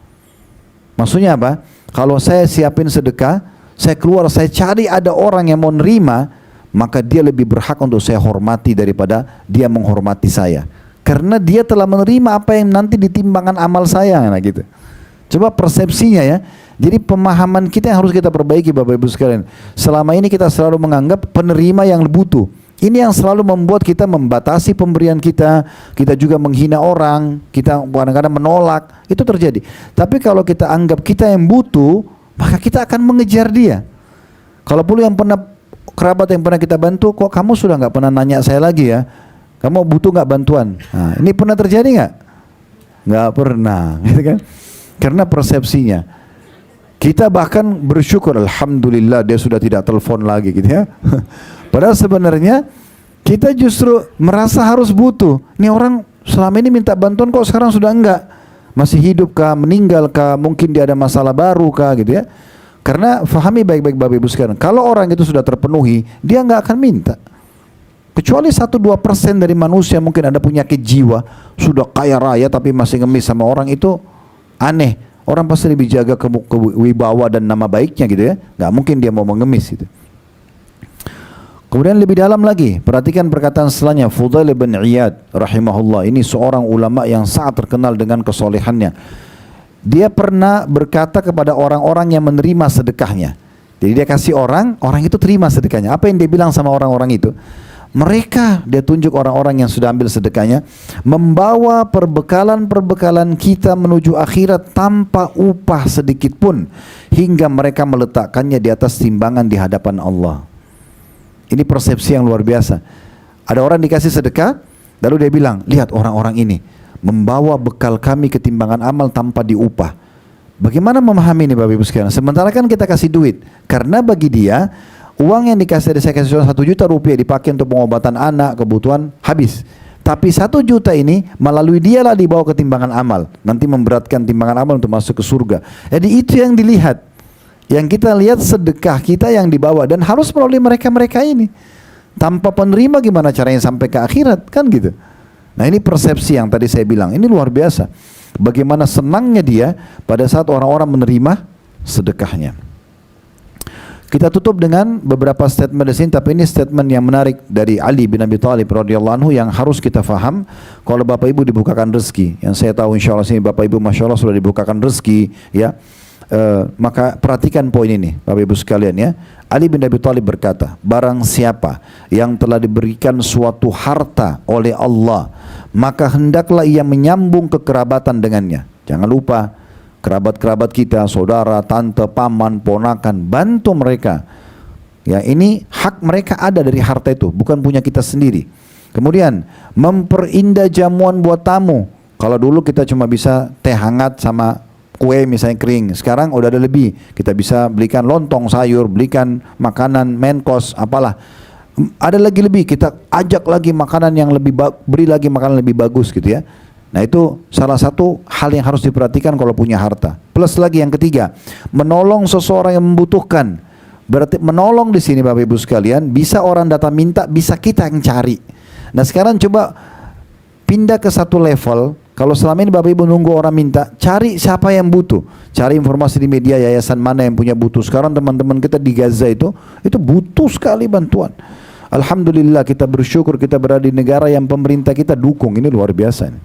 Maksudnya apa? Kalau saya siapin sedekah, saya keluar, saya cari ada orang yang mau nerima, maka dia lebih berhak untuk saya hormati daripada dia menghormati saya. Karena dia telah menerima apa yang nanti ditimbangan amal saya, nah gitu. Coba persepsinya ya. Jadi pemahaman kita yang harus kita perbaiki Bapak Ibu sekalian. Selama ini kita selalu menganggap penerima yang butuh. Ini yang selalu membuat kita membatasi pemberian kita. Kita juga menghina orang. Kita kadang-kadang menolak. Itu terjadi. Tapi kalau kita anggap kita yang butuh, maka kita akan mengejar dia. Kalau perlu yang pernah kerabat yang pernah kita bantu, kok kamu sudah nggak pernah nanya saya lagi ya? Kamu butuh nggak bantuan? Nah, ini pernah terjadi nggak? Nggak pernah, gitu kan? Karena persepsinya. Kita bahkan bersyukur, alhamdulillah dia sudah tidak telepon lagi, gitu ya. Padahal sebenarnya kita justru merasa harus butuh. Ini orang selama ini minta bantuan kok sekarang sudah enggak? Masih hidup kah? Meninggal kah? Mungkin dia ada masalah baru kah? Gitu ya. Karena fahami baik-baik Bapak Ibu sekalian. Kalau orang itu sudah terpenuhi, dia nggak akan minta. Kecuali 1-2% dari manusia mungkin ada penyakit jiwa, sudah kaya raya tapi masih ngemis sama orang, itu aneh. Orang pasti lebih jaga kewibawa dan nama baiknya gitu ya. Nggak mungkin dia mau mengemis gitu. Kemudian lebih dalam lagi, perhatikan perkataan setelahnya, Fudail bin Iyad rahimahullah. Ini seorang ulama yang sangat terkenal dengan kesolehannya. Dia pernah berkata kepada orang-orang yang menerima sedekahnya. Jadi dia kasih orang itu terima sedekahnya. Apa yang dia bilang sama orang-orang itu? Mereka, dia tunjuk orang-orang yang sudah ambil sedekahnya, membawa perbekalan-perbekalan kita menuju akhirat tanpa upah sedikit pun, hingga mereka meletakkannya di atas timbangan di hadapan Allah. Ini persepsi yang luar biasa. Ada orang dikasih sedekah, lalu dia bilang, lihat orang-orang ini membawa bekal kami ke timbangan amal tanpa diupah. Bagaimana memahami ini Bapak Ibu sekalian? Sementara kan kita kasih duit, karena bagi dia uang yang dikasih, saya kasih 1 juta rupiah dipakai untuk pengobatan anak, kebutuhan, habis. Tapi 1 juta ini melalui dialah dibawa ke timbangan amal, nanti memberatkan timbangan amal untuk masuk ke surga. Jadi itu yang dilihat. Yang kita lihat sedekah kita yang dibawa, dan harus melalui mereka-mereka ini. Tanpa penerima gimana caranya sampai ke akhirat, kan gitu. Nah ini persepsi yang tadi saya bilang, ini luar biasa. Bagaimana senangnya dia pada saat orang-orang menerima sedekahnya. Kita tutup dengan beberapa statement di sini, tapi ini statement yang menarik dari Ali bin Abi Thalib radhiyallahu anhu yang harus kita faham. Kalau Bapak Ibu dibukakan rezeki, yang saya tahu insya Allah sini Bapak Ibu masya Allah sudah dibukakan rezeki, ya. Maka perhatikan poin ini Bapak Ibu sekalian ya. Ali bin Abi Thalib berkata, barang siapa yang telah diberikan suatu harta oleh Allah, maka hendaklah ia menyambung kekerabatan dengannya. Jangan lupa kerabat-kerabat kita, saudara, tante, paman, ponakan, bantu mereka. Ya, ini hak mereka ada dari harta itu, bukan punya kita sendiri. Kemudian memperindah jamuan buat tamu. Kalau dulu kita cuma bisa teh hangat sama kue misalnya kering, sekarang udah ada lebih. Kita bisa belikan lontong sayur, belikan makanan main course, apalah. Ada lagi lebih, kita ajak lagi makanan yang lebih, beri lagi makanan lebih bagus gitu ya. Nah itu salah satu hal yang harus diperhatikan kalau punya harta. Plus lagi yang ketiga, menolong seseorang yang membutuhkan. Berarti menolong di sini Bapak Ibu sekalian, bisa orang datang minta, bisa kita yang cari. Nah sekarang coba pindah ke satu level. Kalau selama ini Bapak Ibu nunggu orang minta, cari siapa yang butuh. Cari informasi di media yayasan mana yang punya butuh. Sekarang teman-teman kita di Gaza itu butuh sekali bantuan. Alhamdulillah kita bersyukur kita berada di negara yang pemerintah kita dukung. Ini luar biasa ini.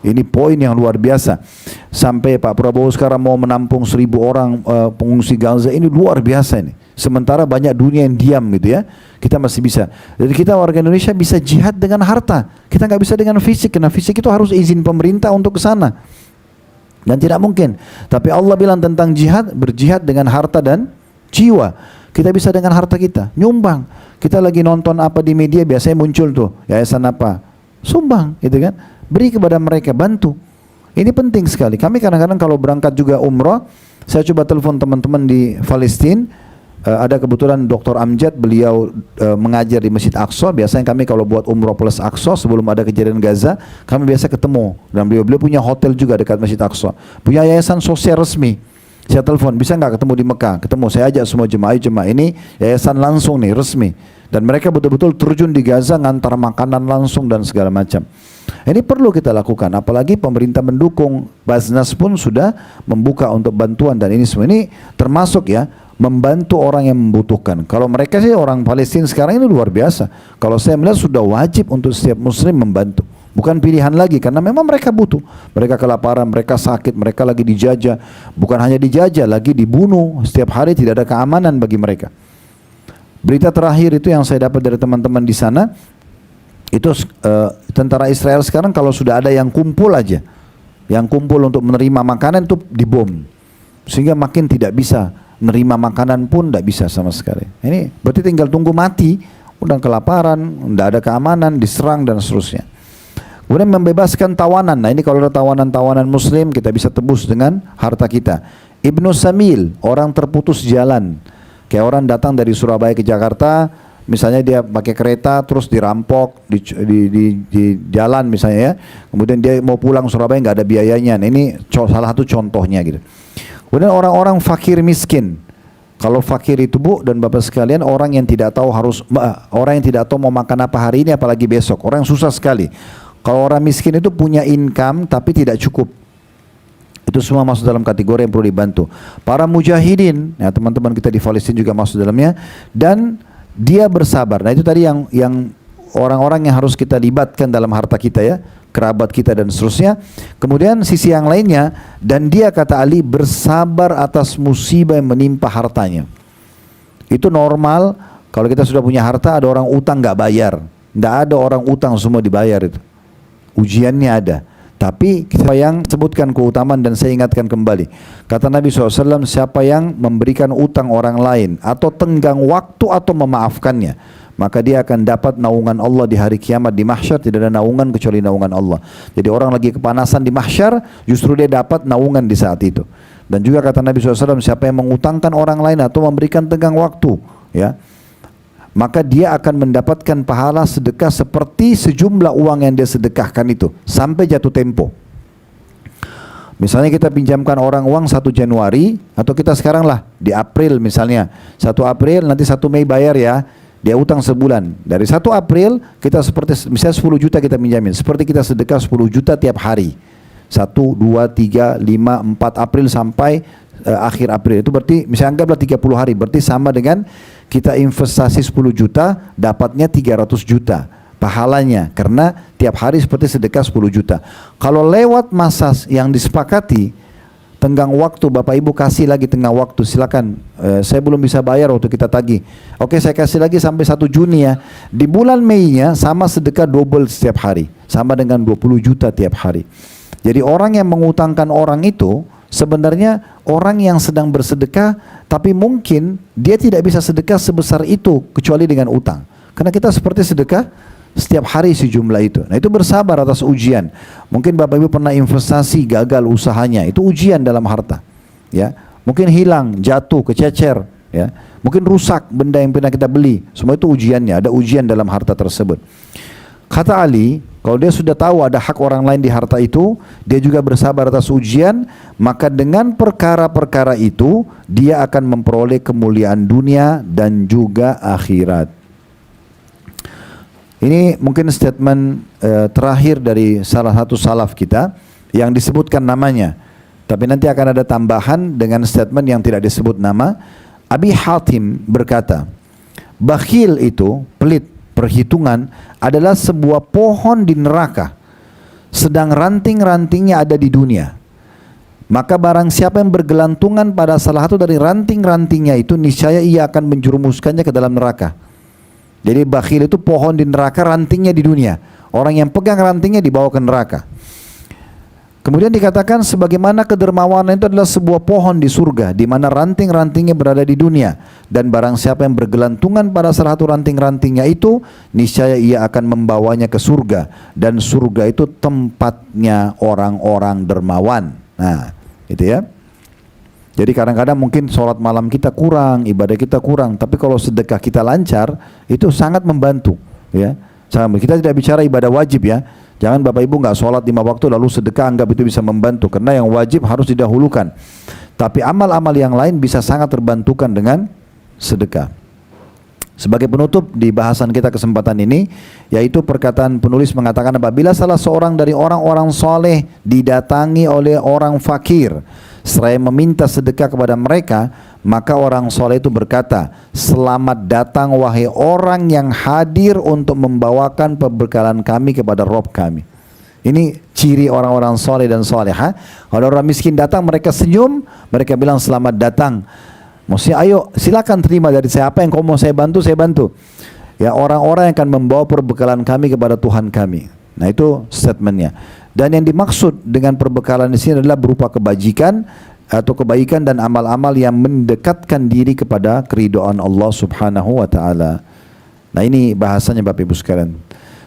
Ini poin yang luar biasa. Sampai Pak Prabowo sekarang mau menampung 1.000 orang pengungsi Gaza, ini luar biasa ini. Sementara banyak dunia yang diam gitu ya. Kita masih bisa. Jadi kita warga Indonesia bisa jihad dengan harta. Kita nggak bisa dengan fisik, karena fisik itu harus izin pemerintah untuk ke sana. Dan tidak mungkin. Tapi Allah bilang tentang jihad, berjihad dengan harta dan jiwa. Kita bisa dengan harta kita, nyumbang. Kita lagi nonton apa di media, biasanya muncul tuh, yayasan apa, sumbang gitu kan. Beri kepada mereka, bantu. Ini penting sekali. Kami kadang-kadang kalau berangkat juga umrah, saya coba telepon teman-teman di Palestina. Ada kebetulan Dr. Amjad, beliau mengajar di Masjid Aqsa. Biasanya kami kalau buat umrah plus Aqsa sebelum ada kejadian Gaza, kami biasa ketemu. Dan beliau punya hotel juga dekat Masjid Aqsa. Punya yayasan sosial resmi. Saya telepon, bisa nggak ketemu di Mekah? Ketemu, saya ajak semua jemaah ini yayasan langsung nih, resmi. Dan mereka betul-betul terjun di Gaza, ngantar makanan langsung dan segala macam. Ini perlu kita lakukan, apalagi pemerintah mendukung. Basnas pun sudah membuka untuk bantuan, dan ini semua ini termasuk ya, membantu orang yang membutuhkan. Kalau mereka sih orang Palestina sekarang ini luar biasa. Kalau saya melihat sudah wajib untuk setiap muslim membantu. Bukan pilihan lagi, karena memang mereka butuh. Mereka kelaparan, mereka sakit, mereka lagi dijajah. Bukan hanya dijajah, lagi dibunuh. Setiap hari tidak ada keamanan bagi mereka. Berita terakhir itu yang saya dapat dari teman-teman di sana, itu tentara Israel sekarang kalau sudah ada yang kumpul aja, yang kumpul untuk menerima makanan itu dibom. Sehingga makin tidak bisa menerima makanan pun tidak bisa sama sekali. Ini berarti tinggal tunggu mati, udah kelaparan, tidak ada keamanan, diserang dan seterusnya. Kemudian membebaskan tawanan. Nah ini kalau ada tawanan-tawanan muslim, kita bisa tebus dengan harta kita. Ibnu Samil, orang terputus jalan. Kayak orang datang dari Surabaya ke Jakarta, misalnya dia pakai kereta terus dirampok di jalan misalnya ya. Kemudian dia mau pulang Surabaya nggak ada biayanya. Nah, ini salah satu contohnya gitu. Kemudian orang-orang fakir miskin. Kalau fakir itu Bu dan Bapak sekalian, orang yang tidak tahu orang yang tidak tahu mau makan apa hari ini apalagi besok. Orang yang susah sekali. Kalau orang miskin itu punya income tapi tidak cukup. Itu semua masuk dalam kategori yang perlu dibantu. Para mujahidin, ya teman-teman kita di Palestina juga masuk dalamnya, dan dia bersabar. Nah itu tadi yang orang-orang yang harus kita libatkan dalam harta kita ya, kerabat kita dan seterusnya. Kemudian sisi yang lainnya, dan dia kata Ali bersabar atas musibah yang menimpa hartanya. Itu normal. Kalau kita sudah punya harta, ada orang utang nggak bayar. Nggak ada orang utang semua dibayar itu. Ujiannya ada. Tapi siapa yang sebutkan keutamaan, dan saya ingatkan kembali. Kata Nabi SAW, siapa yang memberikan utang orang lain atau tenggang waktu atau memaafkannya, maka dia akan dapat naungan Allah di hari kiamat. Di mahsyar tidak ada naungan kecuali naungan Allah. Jadi orang lagi kepanasan di mahsyar, justru dia dapat naungan di saat itu. Dan juga kata Nabi SAW, siapa yang mengutangkan orang lain atau memberikan tenggang waktu, ya, maka dia akan mendapatkan pahala sedekah seperti sejumlah uang yang dia sedekahkan itu sampai jatuh tempo. Misalnya kita pinjamkan orang uang 1 Januari, atau kita sekarang lah di April misalnya, 1 April nanti 1 Mei bayar ya, dia utang sebulan. Dari 1 April kita seperti misalnya 10 juta kita pinjamin, seperti kita sedekah 10 juta tiap hari. 1, 2, 3, 5, 4 April sampai akhir April. Itu berarti misalnya anggaplah 30 hari, berarti sama dengan kita investasi 10 juta dapatnya 300 juta pahalanya, karena tiap hari seperti sedekah 10 juta. Kalau lewat masa yang disepakati, tenggang waktu, Bapak Ibu kasih lagi tenggang waktu, silakan, saya belum bisa bayar waktu kita tagih, oke saya kasih lagi sampai 1 Juni ya. Di bulan Mei-nya sama sedekah double setiap hari, sama dengan 20 juta tiap hari. Jadi orang yang mengutangkan orang itu sebenarnya orang yang sedang bersedekah, tapi mungkin dia tidak bisa sedekah sebesar itu kecuali dengan utang. Karena kita seperti sedekah setiap hari sejumlah itu. Nah itu bersabar atas ujian. Mungkin Bapak Ibu pernah investasi gagal usahanya, itu ujian dalam harta. Ya, mungkin hilang, jatuh, kececer. Ya, mungkin rusak benda yang pernah kita beli. Semua itu ujiannya. Ada ujian dalam harta tersebut. Kata Ali, kalau dia sudah tahu ada hak orang lain di harta itu, dia juga bersabar atas ujian, maka dengan perkara-perkara itu dia akan memperoleh kemuliaan dunia dan juga akhirat. Ini mungkin statement terakhir dari salah satu salaf kita yang disebutkan namanya, tapi nanti akan ada tambahan dengan statement yang tidak disebut nama. Abi Hatim berkata, bakhil itu, pelit, perhitungan adalah sebuah pohon di neraka, sedang ranting-rantingnya ada di dunia. Maka barang siapa yang bergelantungan pada salah satu dari ranting-rantingnya itu, niscaya ia akan menjerumuskannya ke dalam neraka. Jadi bakhil itu pohon di neraka, rantingnya di dunia. Orang yang pegang rantingnya dibawa ke neraka. Kemudian dikatakan sebagaimana kedermawanan itu adalah sebuah pohon di surga, di mana ranting-rantingnya berada di dunia. Dan barang siapa yang bergelantungan pada salah satu ranting-rantingnya itu, niscaya ia akan membawanya ke surga. Dan surga itu tempatnya orang-orang dermawan. Nah, itu ya. Jadi kadang-kadang mungkin sholat malam kita kurang, ibadah kita kurang, tapi kalau sedekah kita lancar, itu sangat membantu. Ya, kita tidak bicara ibadah wajib ya. Jangan Bapak Ibu nggak sholat 5 waktu lalu sedekah anggap itu bisa membantu, karena yang wajib harus didahulukan. Tapi amal-amal yang lain bisa sangat terbantukan dengan sedekah. Sebagai penutup di bahasan kita kesempatan ini, yaitu perkataan penulis mengatakan, apabila salah seorang dari orang-orang soleh didatangi oleh orang fakir, seraya meminta sedekah kepada mereka, maka orang soleh itu berkata, selamat datang wahai orang yang hadir untuk membawakan perbekalan kami kepada Rob kami. Ini ciri orang-orang soleh dan soleha. Kalau orang miskin datang, mereka senyum, mereka bilang selamat datang. Maksudnya ayo silakan terima dari saya, apa yang kau mau saya bantu, saya bantu. Ya, orang-orang yang akan membawa perbekalan kami kepada Tuhan kami. Nah itu statementnya. Dan yang dimaksud dengan perbekalan di sini adalah berupa kebajikan atau kebaikan dan amal-amal yang mendekatkan diri kepada keridhaan Allah Subhanahu wa taala. Nah, ini bahasanya Bapak Ibu sekalian.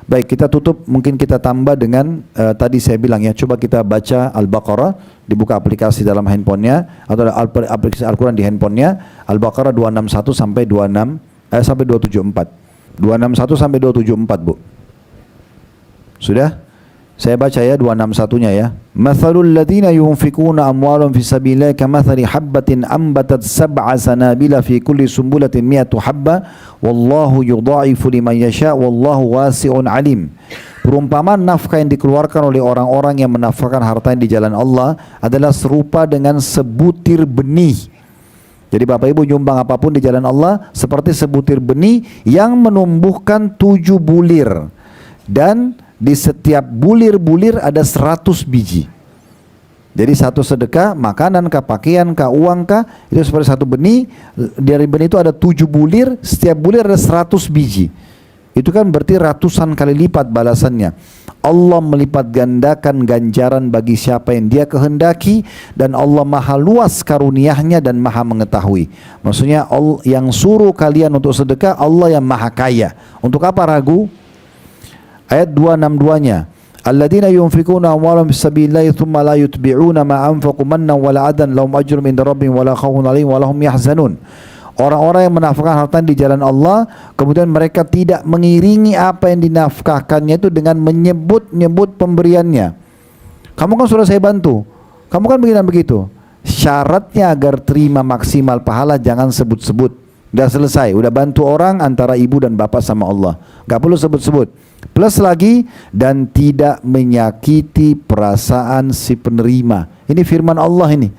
Baik, kita tutup, mungkin kita tambah dengan tadi saya bilang ya, coba kita baca Al-Baqarah, dibuka aplikasi dalam handphonenya atau aplikasi Al-Quran di handphonenya, Al-Baqarah 261 sampai 274. 261 sampai 274, Bu. Sudah? Saya baca ya 261-nya ya. Mathalul ladzina yunfikuna amwalahum fi sabilillah kamathali habbatin ambatat sab'a sanabila fi kulli sumbulatin mi'atu habba wallahu yudha'ifu liman yasha wallahu wasi'un alim. Perumpamaan nafkah yang dikeluarkan oleh orang-orang yang menafkahkan hartanya di jalan Allah adalah serupa dengan sebutir benih. Jadi Bapak Ibu nyumbang apapun di jalan Allah seperti sebutir benih yang menumbuhkan 7 bulir. Dan di setiap bulir-bulir ada 100 biji. Jadi satu sedekah, makanan kah, pakaian kah, uang kah, itu seperti satu benih. Dari benih itu ada 7 bulir, setiap bulir ada 100 biji. Itu kan berarti ratusan kali lipat balasannya. Allah melipat gandakan ganjaran bagi siapa yang dia kehendaki, dan Allah maha luas karuniahnya dan maha mengetahui. Maksudnya Allah yang suruh kalian untuk sedekah, Allah yang maha kaya. Untuk apa ragu? Ayat 262-nya, alladzina yunfikuna amwalahum fisabilillahi thumma la yutbi'una ma anfaqu mannan wala adan lahum ajrun min rabbihim wala khaufun 'alaihim wala hum yahzanun. Orang-orang yang menafkahkan harta di jalan Allah, kemudian mereka tidak mengiringi apa yang dinafkahkannya itu dengan menyebut-nyebut pemberiannya. Kamu kan sudah saya bantu, kamu kan begini dan begitu. Syaratnya agar terima maksimal pahala jangan sebut-sebut. Udah selesai, udah bantu orang antara ibu dan bapak sama Allah, gak perlu sebut-sebut. Plus lagi, dan tidak menyakiti perasaan si penerima. Ini firman Allah ini.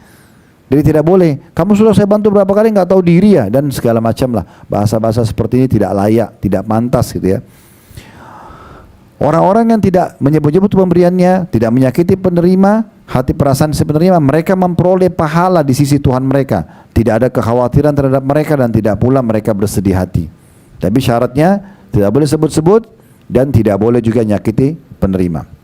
Jadi tidak boleh, kamu sudah saya bantu berapa kali nggak tahu diri ya, dan segala macam lah. Bahasa-bahasa seperti ini tidak layak, tidak pantas gitu ya. Orang-orang yang tidak menyebut-nyebut pemberiannya, tidak menyakiti penerima, hati perasaan si penerima, mereka memperoleh pahala di sisi Tuhan mereka. Tidak ada kekhawatiran terhadap mereka dan tidak pula mereka bersedih hati. Tapi syaratnya tidak boleh sebut-sebut dan tidak boleh juga nyakiti penerima.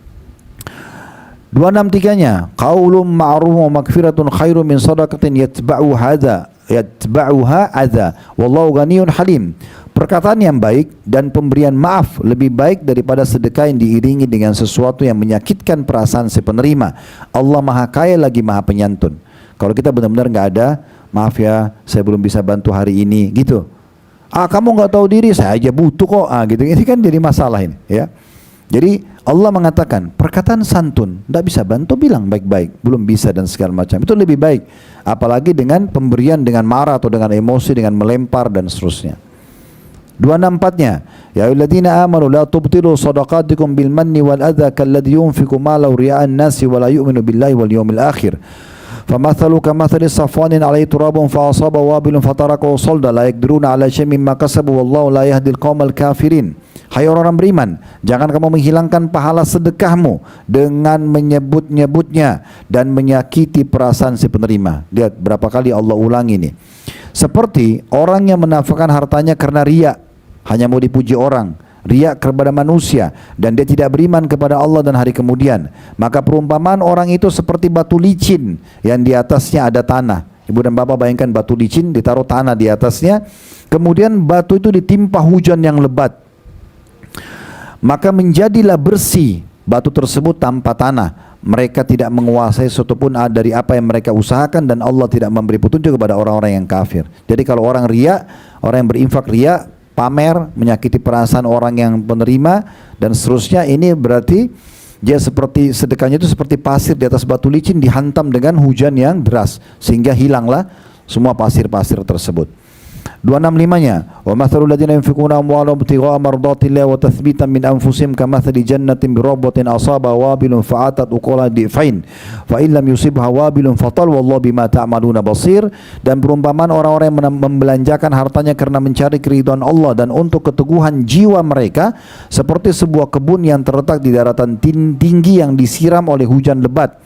263-nya, qaulun ma'ruf wa magfiratun khairum min shadaqatin yatba'uha adza wallahu ghaniyyun halim. Perkataan yang baik dan pemberian maaf lebih baik daripada sedekah yang diiringi dengan sesuatu yang menyakitkan perasaan si penerima. Allah Maha Kaya lagi Maha Penyantun. Kalau kita benar-benar nggak ada, maaf ya, saya belum bisa bantu hari ini, gitu. Kamu nggak tahu diri, saya aja butuh kok, gitu. Ini kan jadi masalah ini, ya. Jadi Allah mengatakan perkataan santun, tidak bisa bantu bilang baik-baik, belum bisa dan segala macam. Itu lebih baik, apalagi dengan pemberian dengan marah atau dengan emosi, dengan melempar dan seterusnya. 264-nya, ya ayyuhalladzina amanu la tubtilu shadaqatikum bil manni wal adza kalladzi yunfiqu malahu riya'an nasi wa la yu'minu billahi wal yawmil akhir. فَمَثَلُ كَمَثَلِ صَفْوَانٍ عَلَيْهِ تُرَابٌ فَأَصَابَهُ وَابِلٌ فَتَرَكَهُ صَلْدًا لَا يَقْدِرُونَ عَلَى شَيْءٍ مِّمَّا كَسَبُوا وَاللَّهُ لَا يَهْدِي الْقَوْمَ الْكَافِرِينَ. Hai orang-orang beriman, jangan kamu menghilangkan pahala sedekahmu dengan menyebut-nyebutnya dan menyakiti perasaan si penerima. Lihat berapa kali Allah ulangi ini. Seperti orang yang menafkahkan hartanya karena riya, hanya mau dipuji orang, riya kepada manusia, dan dia tidak beriman kepada Allah dan hari kemudian. Maka perumpamaan orang itu seperti batu licin yang di atasnya ada tanah. Ibu dan bapak bayangkan batu licin ditaruh tanah di atasnya, kemudian batu itu ditimpa hujan yang lebat, maka menjadilah bersih batu tersebut tanpa tanah. Mereka tidak menguasai sesuatu pun dari apa yang mereka usahakan, dan Allah tidak memberi petunjuk kepada orang-orang yang kafir. Jadi kalau orang riya, orang yang berinfak riya, pamer, menyakiti perasaan orang yang penerima dan seterusnya, ini berarti dia seperti sedekahnya itu seperti pasir di atas batu licin dihantam dengan hujan yang deras sehingga hilanglah semua pasir-pasir tersebut. 265-nya, wa mathalul ladzina yunfiquna amwalahum ibtigha'a mardatillahi wa tathbitan min anfusihim kamathali jannatin birabbatin asaba wabilun fa'atat uqala di'fain fa in lam yusibha wabilun fatal wallahu bima ta'maluna basir. Dan perumpamaan orang-orang yang membelanjakan hartanya karena mencari keridhaan Allah dan untuk keteguhan jiwa mereka seperti sebuah kebun yang terletak di daratan tinggi yang disiram oleh hujan lebat,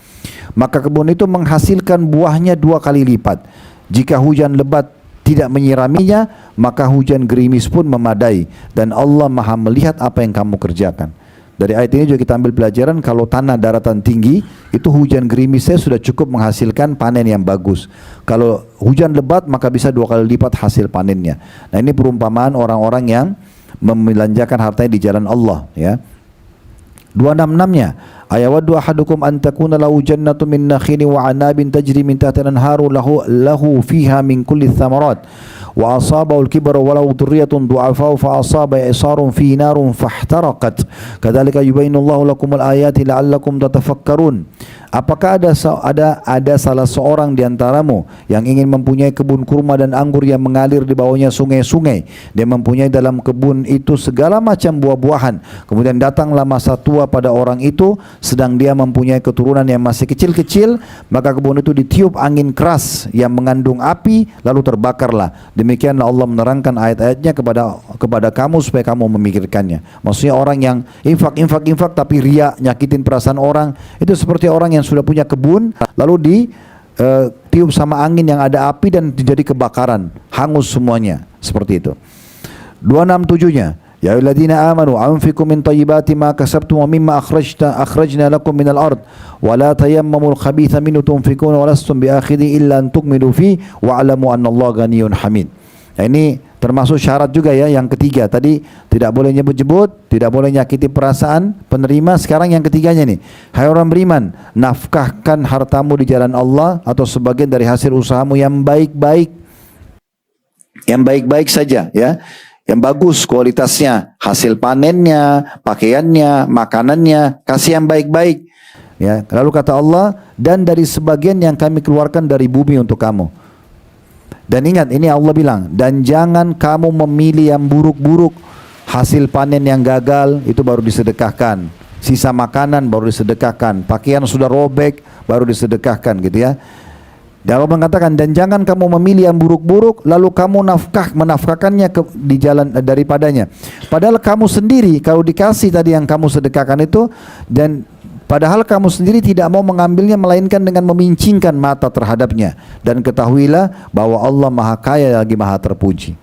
maka kebun itu menghasilkan buahnya 2 kali lipat. Jika hujan lebat tidak menyiraminya, maka hujan gerimis pun memadai, dan Allah Maha melihat apa yang kamu kerjakan. Dari ayat ini juga kita ambil pelajaran, kalau tanah daratan tinggi itu hujan gerimisnya sudah cukup menghasilkan panen yang bagus. Kalau hujan lebat maka bisa 2 kali lipat hasil panennya. Nah, ini perumpamaan orang-orang yang membelanjakan hartanya di jalan Allah, ya. 266-nya, ayawaddu ahadukum an takuna lahu jannatu min nakhilin wa 'anabin tajri min tahtiha al-anharu lahu fiha min kulli thamarat wa asabahu al-kibru wa lahu dhurriyyatun du'afa fa asaba isarun fi narun fahtaraqat kadzalika yubayyinu Allahu lakum al-ayati la'allakum tatafakkarun. Apakah ada salah seorang di antaramu yang ingin mempunyai kebun kurma dan anggur yang mengalir di bawahnya sungai-sungai, dia mempunyai dalam kebun itu segala macam buah-buahan, kemudian datanglah masa tua pada orang itu sedang dia mempunyai keturunan yang masih kecil-kecil, maka kebun itu ditiup angin keras yang mengandung api lalu terbakarlah. Demikianlah Allah menerangkan ayat-ayatnya kepada kamu supaya kamu memikirkannya. Maksudnya orang yang infak tapi riya, nyakitin perasaan orang, itu seperti orang yang sudah punya kebun lalu ditiup sama angin yang ada api dan jadi kebakaran, hangus semuanya, seperti itu. 267-nya, ya ayyuhalladzina amanu anfiqu min thayyibati ma kasabtum wa mimma akhrajna lakum minal ard wa la tayammamul khabitha minhu tunfiquna wa lastum biakhidhi illa an tukmilu fi wa'lamu annallaha ghaniyyun hamid. Nah, ini Termasuk syarat juga ya yang ketiga tadi, tidak boleh nyebut-nyebut, tidak boleh nyakiti perasaan penerima. Sekarang yang ketiganya nih, hai orang beriman, nafkahkan hartamu di jalan Allah atau sebagian dari hasil usahamu yang baik-baik. Yang baik-baik saja ya, yang bagus kualitasnya, hasil panennya, pakaiannya, makanannya, kasih yang baik-baik ya. Lalu kata Allah, dan dari sebagian yang kami keluarkan dari bumi untuk kamu. Dan ingat, ini Allah bilang, dan jangan kamu memilih yang buruk-buruk. Hasil panen yang gagal itu baru disedekahkan, sisa makanan baru disedekahkan, pakaian sudah robek baru disedekahkan gitu ya. Dan Allah mengatakan, dan jangan kamu memilih yang buruk-buruk lalu kamu menafkahkannya di jalan daripadanya. Padahal kamu sendiri kalau dikasih tadi yang kamu sedekahkan itu, dan padahal kamu sendiri tidak mau mengambilnya melainkan dengan memincingkan mata terhadapnya. Dan ketahuilah bahwa Allah Maha Kaya lagi Maha Terpuji.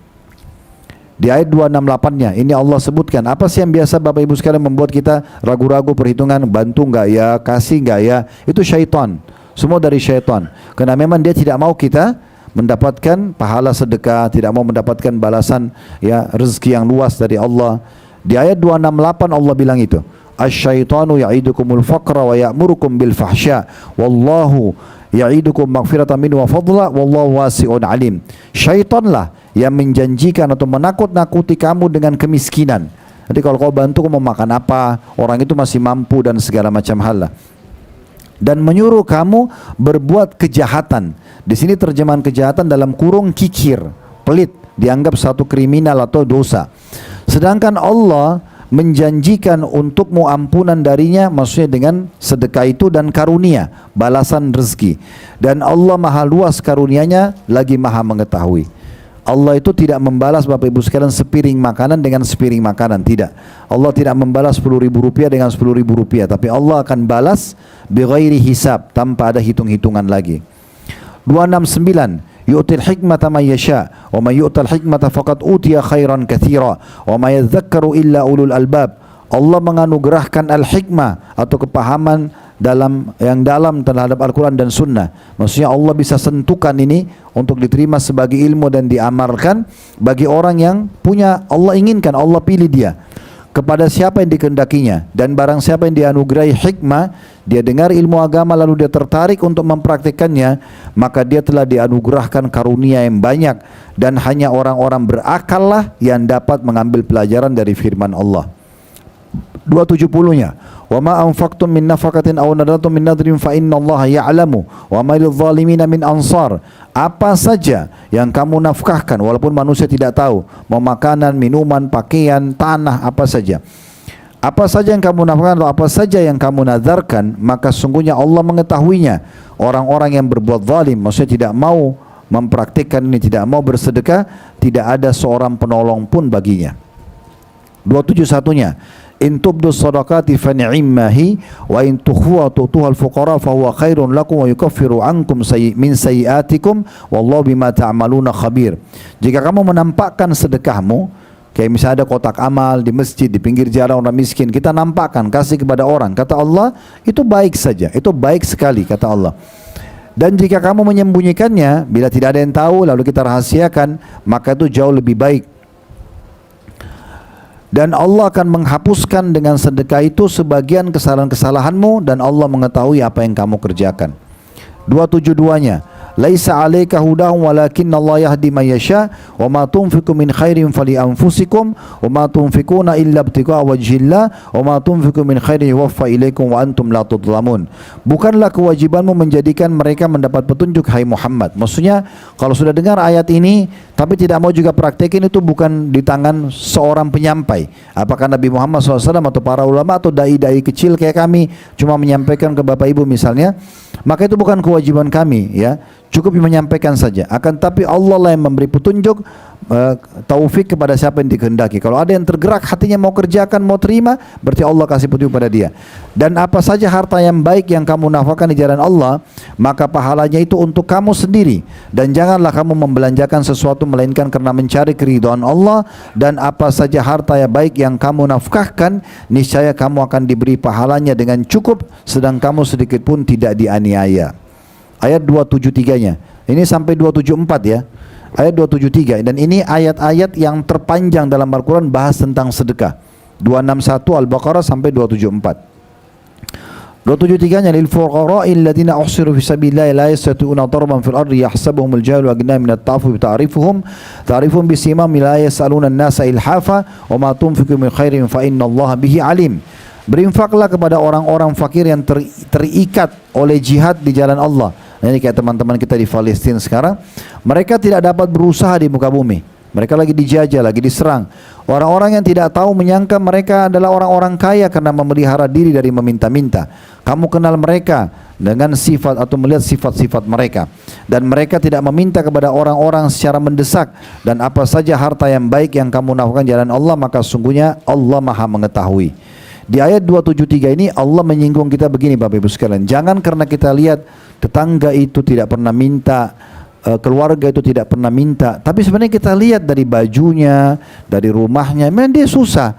Di ayat 268-nya ini Allah sebutkan apa sih yang biasa Bapak Ibu sekalian membuat kita ragu-ragu perhitungan, bantu enggak ya, kasih enggak ya. Itu syaitan. Semua dari syaitan. Karena memang dia tidak mau kita mendapatkan pahala sedekah, tidak mau mendapatkan balasan ya rezeki yang luas dari Allah. Di ayat 268 Allah bilang itu, asyaitanu ya'idukumul faqra wa ya'murukum bil fahsya wallahu ya'idukum maghfiratan minhu wa fadla wallahu wasi'un alim. Syaitanlah yang menjanjikan atau menakut-nakuti kamu dengan kemiskinan. Jadi kalau kau bantu kau mau makan apa, orang itu masih mampu dan segala macam hal lah. Dan menyuruh kamu berbuat kejahatan. Di sini terjemahan kejahatan dalam kurung kikir, pelit, dianggap satu kriminal atau dosa. Sedangkan Allah menjanjikan untukmu ampunan darinya, maksudnya dengan sedekah itu dan karunia, balasan rezeki. Dan Allah Maha luas karunianya, lagi Maha mengetahui. Allah itu tidak membalas Bapak Ibu sekalian sepiring makanan dengan sepiring makanan, tidak. Allah tidak membalas Rp10.000 dengan Rp10.000, tapi Allah akan balas bighairi hisab, tanpa ada hitung-hitungan lagi. 269, yu'til hikmata man yasha wa man yu'tal hikmata faqad utiya khairan katsira wa ma yadhakkaru illa ulul albab. Allah menganugerahkan al-hikmah atau kepahaman yang dalam terhadap Al-Quran dan Sunnah. Maksudnya Allah bisa sentuhkan ini untuk diterima sebagai ilmu dan diamalkan bagi orang yang punya, Allah inginkan, Allah pilih dia kepada siapa yang dikehendakinya. Dan barang siapa yang dianugerahi hikmah, dia dengar ilmu agama lalu dia tertarik untuk mempraktikkannya, maka dia telah dianugerahkan karunia yang banyak. Dan hanya orang-orang berakal lah yang dapat mengambil pelajaran dari firman Allah. 270-nya, wa ma anfaqtum min nafaqatin aw nadartum min nadrin fa innallaha ya'lamu wa ma lidh-dhalimina min ansar. Apa saja yang kamu nafkahkan, walaupun manusia tidak tahu, mau makanan, minuman, pakaian, tanah, apa saja. Apa saja yang kamu nafkahkan atau apa saja yang kamu nadarkan, maka sungguhnya Allah mengetahuinya. Orang-orang yang berbuat zalim, maksudnya tidak mau mempraktikkan ini, tidak mau bersedekah, tidak ada seorang penolong pun baginya. 271-nya, in tubdu sadaqati fa ni'mahi wa in tukhfuha tu'tuha al-fuqara fa huwa khairun lakum wa yukaffiru ankum min sayyi'atikum wallahu bima ta'maluna khabir. Jika kamu menampakkan sedekahmu, kayak misalnya ada kotak amal di masjid, di pinggir jalan orang miskin, kita nampakkan, kasih kepada orang, kata Allah, itu baik saja, itu baik sekali, kata Allah. Dan jika kamu menyembunyikannya, bila tidak ada yang tahu lalu kita rahasiakan, maka itu jauh lebih baik. Dan Allah akan menghapuskan dengan sedekah itu sebagian kesalahan-kesalahanmu, dan Allah mengetahui apa yang kamu kerjakan. 272-nya, laisa 'alaika hudahum walakinna Allah yahdi man yasha wa ma tunfiqu min khairin fali anfusikum wa ma tunfiquna illa ibtigha'a wajhillah wa ma tunfiqu min khairin yuwaffa ilaikum wa antum la tudlamun. Bukanlah kewajibanmu menjadikan mereka mendapat petunjuk, hai Muhammad. Maksudnya kalau sudah dengar ayat ini tapi tidak mau juga praktekin, itu bukan di tangan seorang penyampai. Apakah Nabi Muhammad SAW atau para ulama atau dai-dai kecil kayak kami cuma menyampaikan ke Bapak Ibu misalnya, maka itu bukan kewajiban kami ya. Cukup menyampaikan saja. Akan tapi Allah lah yang memberi petunjuk, taufik kepada siapa yang dikehendaki. Kalau ada yang tergerak hatinya mau kerjakan, mau terima, berarti Allah kasih petunjuk pada dia. Dan apa saja harta yang baik yang kamu nafkahkan di jalan Allah, maka pahalanya itu untuk kamu sendiri. Dan janganlah kamu membelanjakan sesuatu melainkan karena mencari keridhaan Allah. Dan apa saja harta yang baik yang kamu nafkahkan, niscaya kamu akan diberi pahalanya dengan cukup, sedang kamu sedikit pun tidak dianiaya. Ayat 273-nya. Ini sampai 274 ya. Ayat 273, dan ini ayat-ayat yang terpanjang dalam Al-Quran bahas tentang sedekah. 261 Al-Baqarah sampai 274. 273-nya, lil fuqara'i alladziina uhsiru fi sabilillahi la yastati'una darban fil ardi yahsabuhumul jahilu aghniya min at-ta'affufi ta'rifuhum bisimahum la yas'aluna an-nasa ilhafa wa ma tunfiqu min khairin fa innallaha bihi alim. Berinfaklah kepada orang-orang fakir yang terikat oleh jihad di jalan Allah. Nah, ini kayak teman-teman kita di Palestina sekarang, mereka tidak dapat berusaha di muka bumi. Mereka lagi dijajah, lagi diserang. Orang-orang yang tidak tahu menyangka mereka adalah orang-orang kaya karena memelihara diri dari meminta-minta. Kamu kenal mereka dengan sifat atau melihat sifat-sifat mereka. Dan mereka tidak meminta kepada orang-orang secara mendesak. Dan apa saja harta yang baik yang kamu nafkahkan jalan Allah, maka sungguhnya Allah Maha mengetahui. Di ayat 273 ini Allah menyinggung kita begini Bapak Ibu sekalian. Jangan karena kita lihat tetangga itu tidak pernah minta, keluarga itu tidak pernah minta, tapi sebenarnya kita lihat dari bajunya, dari rumahnya, memang dia susah.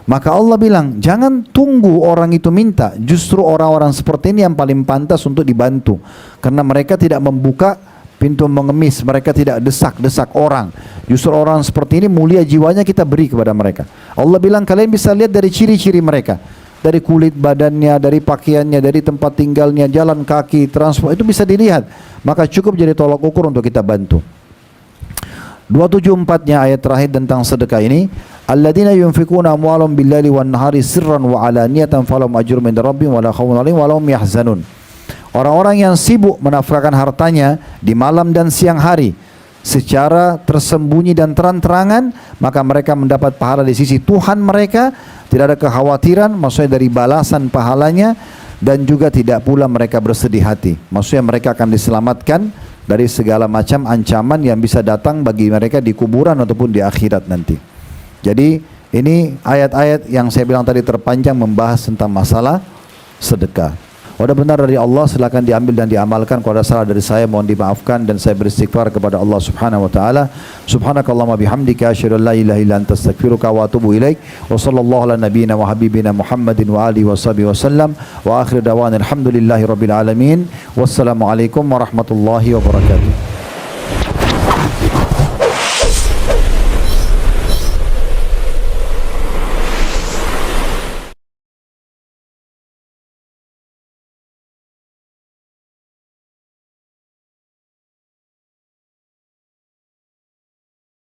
Maka Allah bilang, jangan tunggu orang itu minta. Justru orang-orang seperti ini yang paling pantas untuk dibantu, karena mereka tidak membuka pintu mengemis, mereka tidak desak-desak orang. Justru orang seperti ini mulia jiwanya, kita beri kepada mereka. Allah bilang, kalian bisa lihat dari ciri-ciri mereka, dari kulit badannya, dari pakaiannya, dari tempat tinggalnya, jalan kaki, transport, itu bisa dilihat. Maka cukup jadi tolak ukur untuk kita bantu. 274-nya ayat terakhir tentang sedekah ini, alladzina yunfikuna amwalahum bil-laili wan-nahari sirran wa alaniyatan falahum ajrun min rabbihim wa la khaufun 'alaihim wa la hum yahzanun. Orang-orang yang sibuk menafkahkan hartanya di malam dan siang hari secara tersembunyi dan terang-terangan, maka mereka mendapat pahala di sisi Tuhan mereka, tidak ada kekhawatiran, maksudnya dari balasan pahalanya, dan juga tidak pula mereka bersedih hati, maksudnya mereka akan diselamatkan dari segala macam ancaman yang bisa datang bagi mereka di kuburan ataupun di akhirat nanti. Jadi ini ayat-ayat yang saya bilang tadi terpanjang membahas tentang masalah sedekah. Kalau benar dari Allah, silakan diambil dan diamalkan. Kalau ada salah dari saya, mohon dimaafkan, dan saya beristighfar kepada Allah Subhanahu wa taala. Subhanakallahumma bihamdika asyhadu an la ilaha illa anta astaghfiruka wa atubu ilaik. Wa sallallahu ala nabiyyina wa habibina Muhammadin wa alihi wa sahbihi wasallam. Wa akhir da'wana alhamdulillahi rabbil alamin. Wassalamu alaikum warahmatullahi wabarakatuh.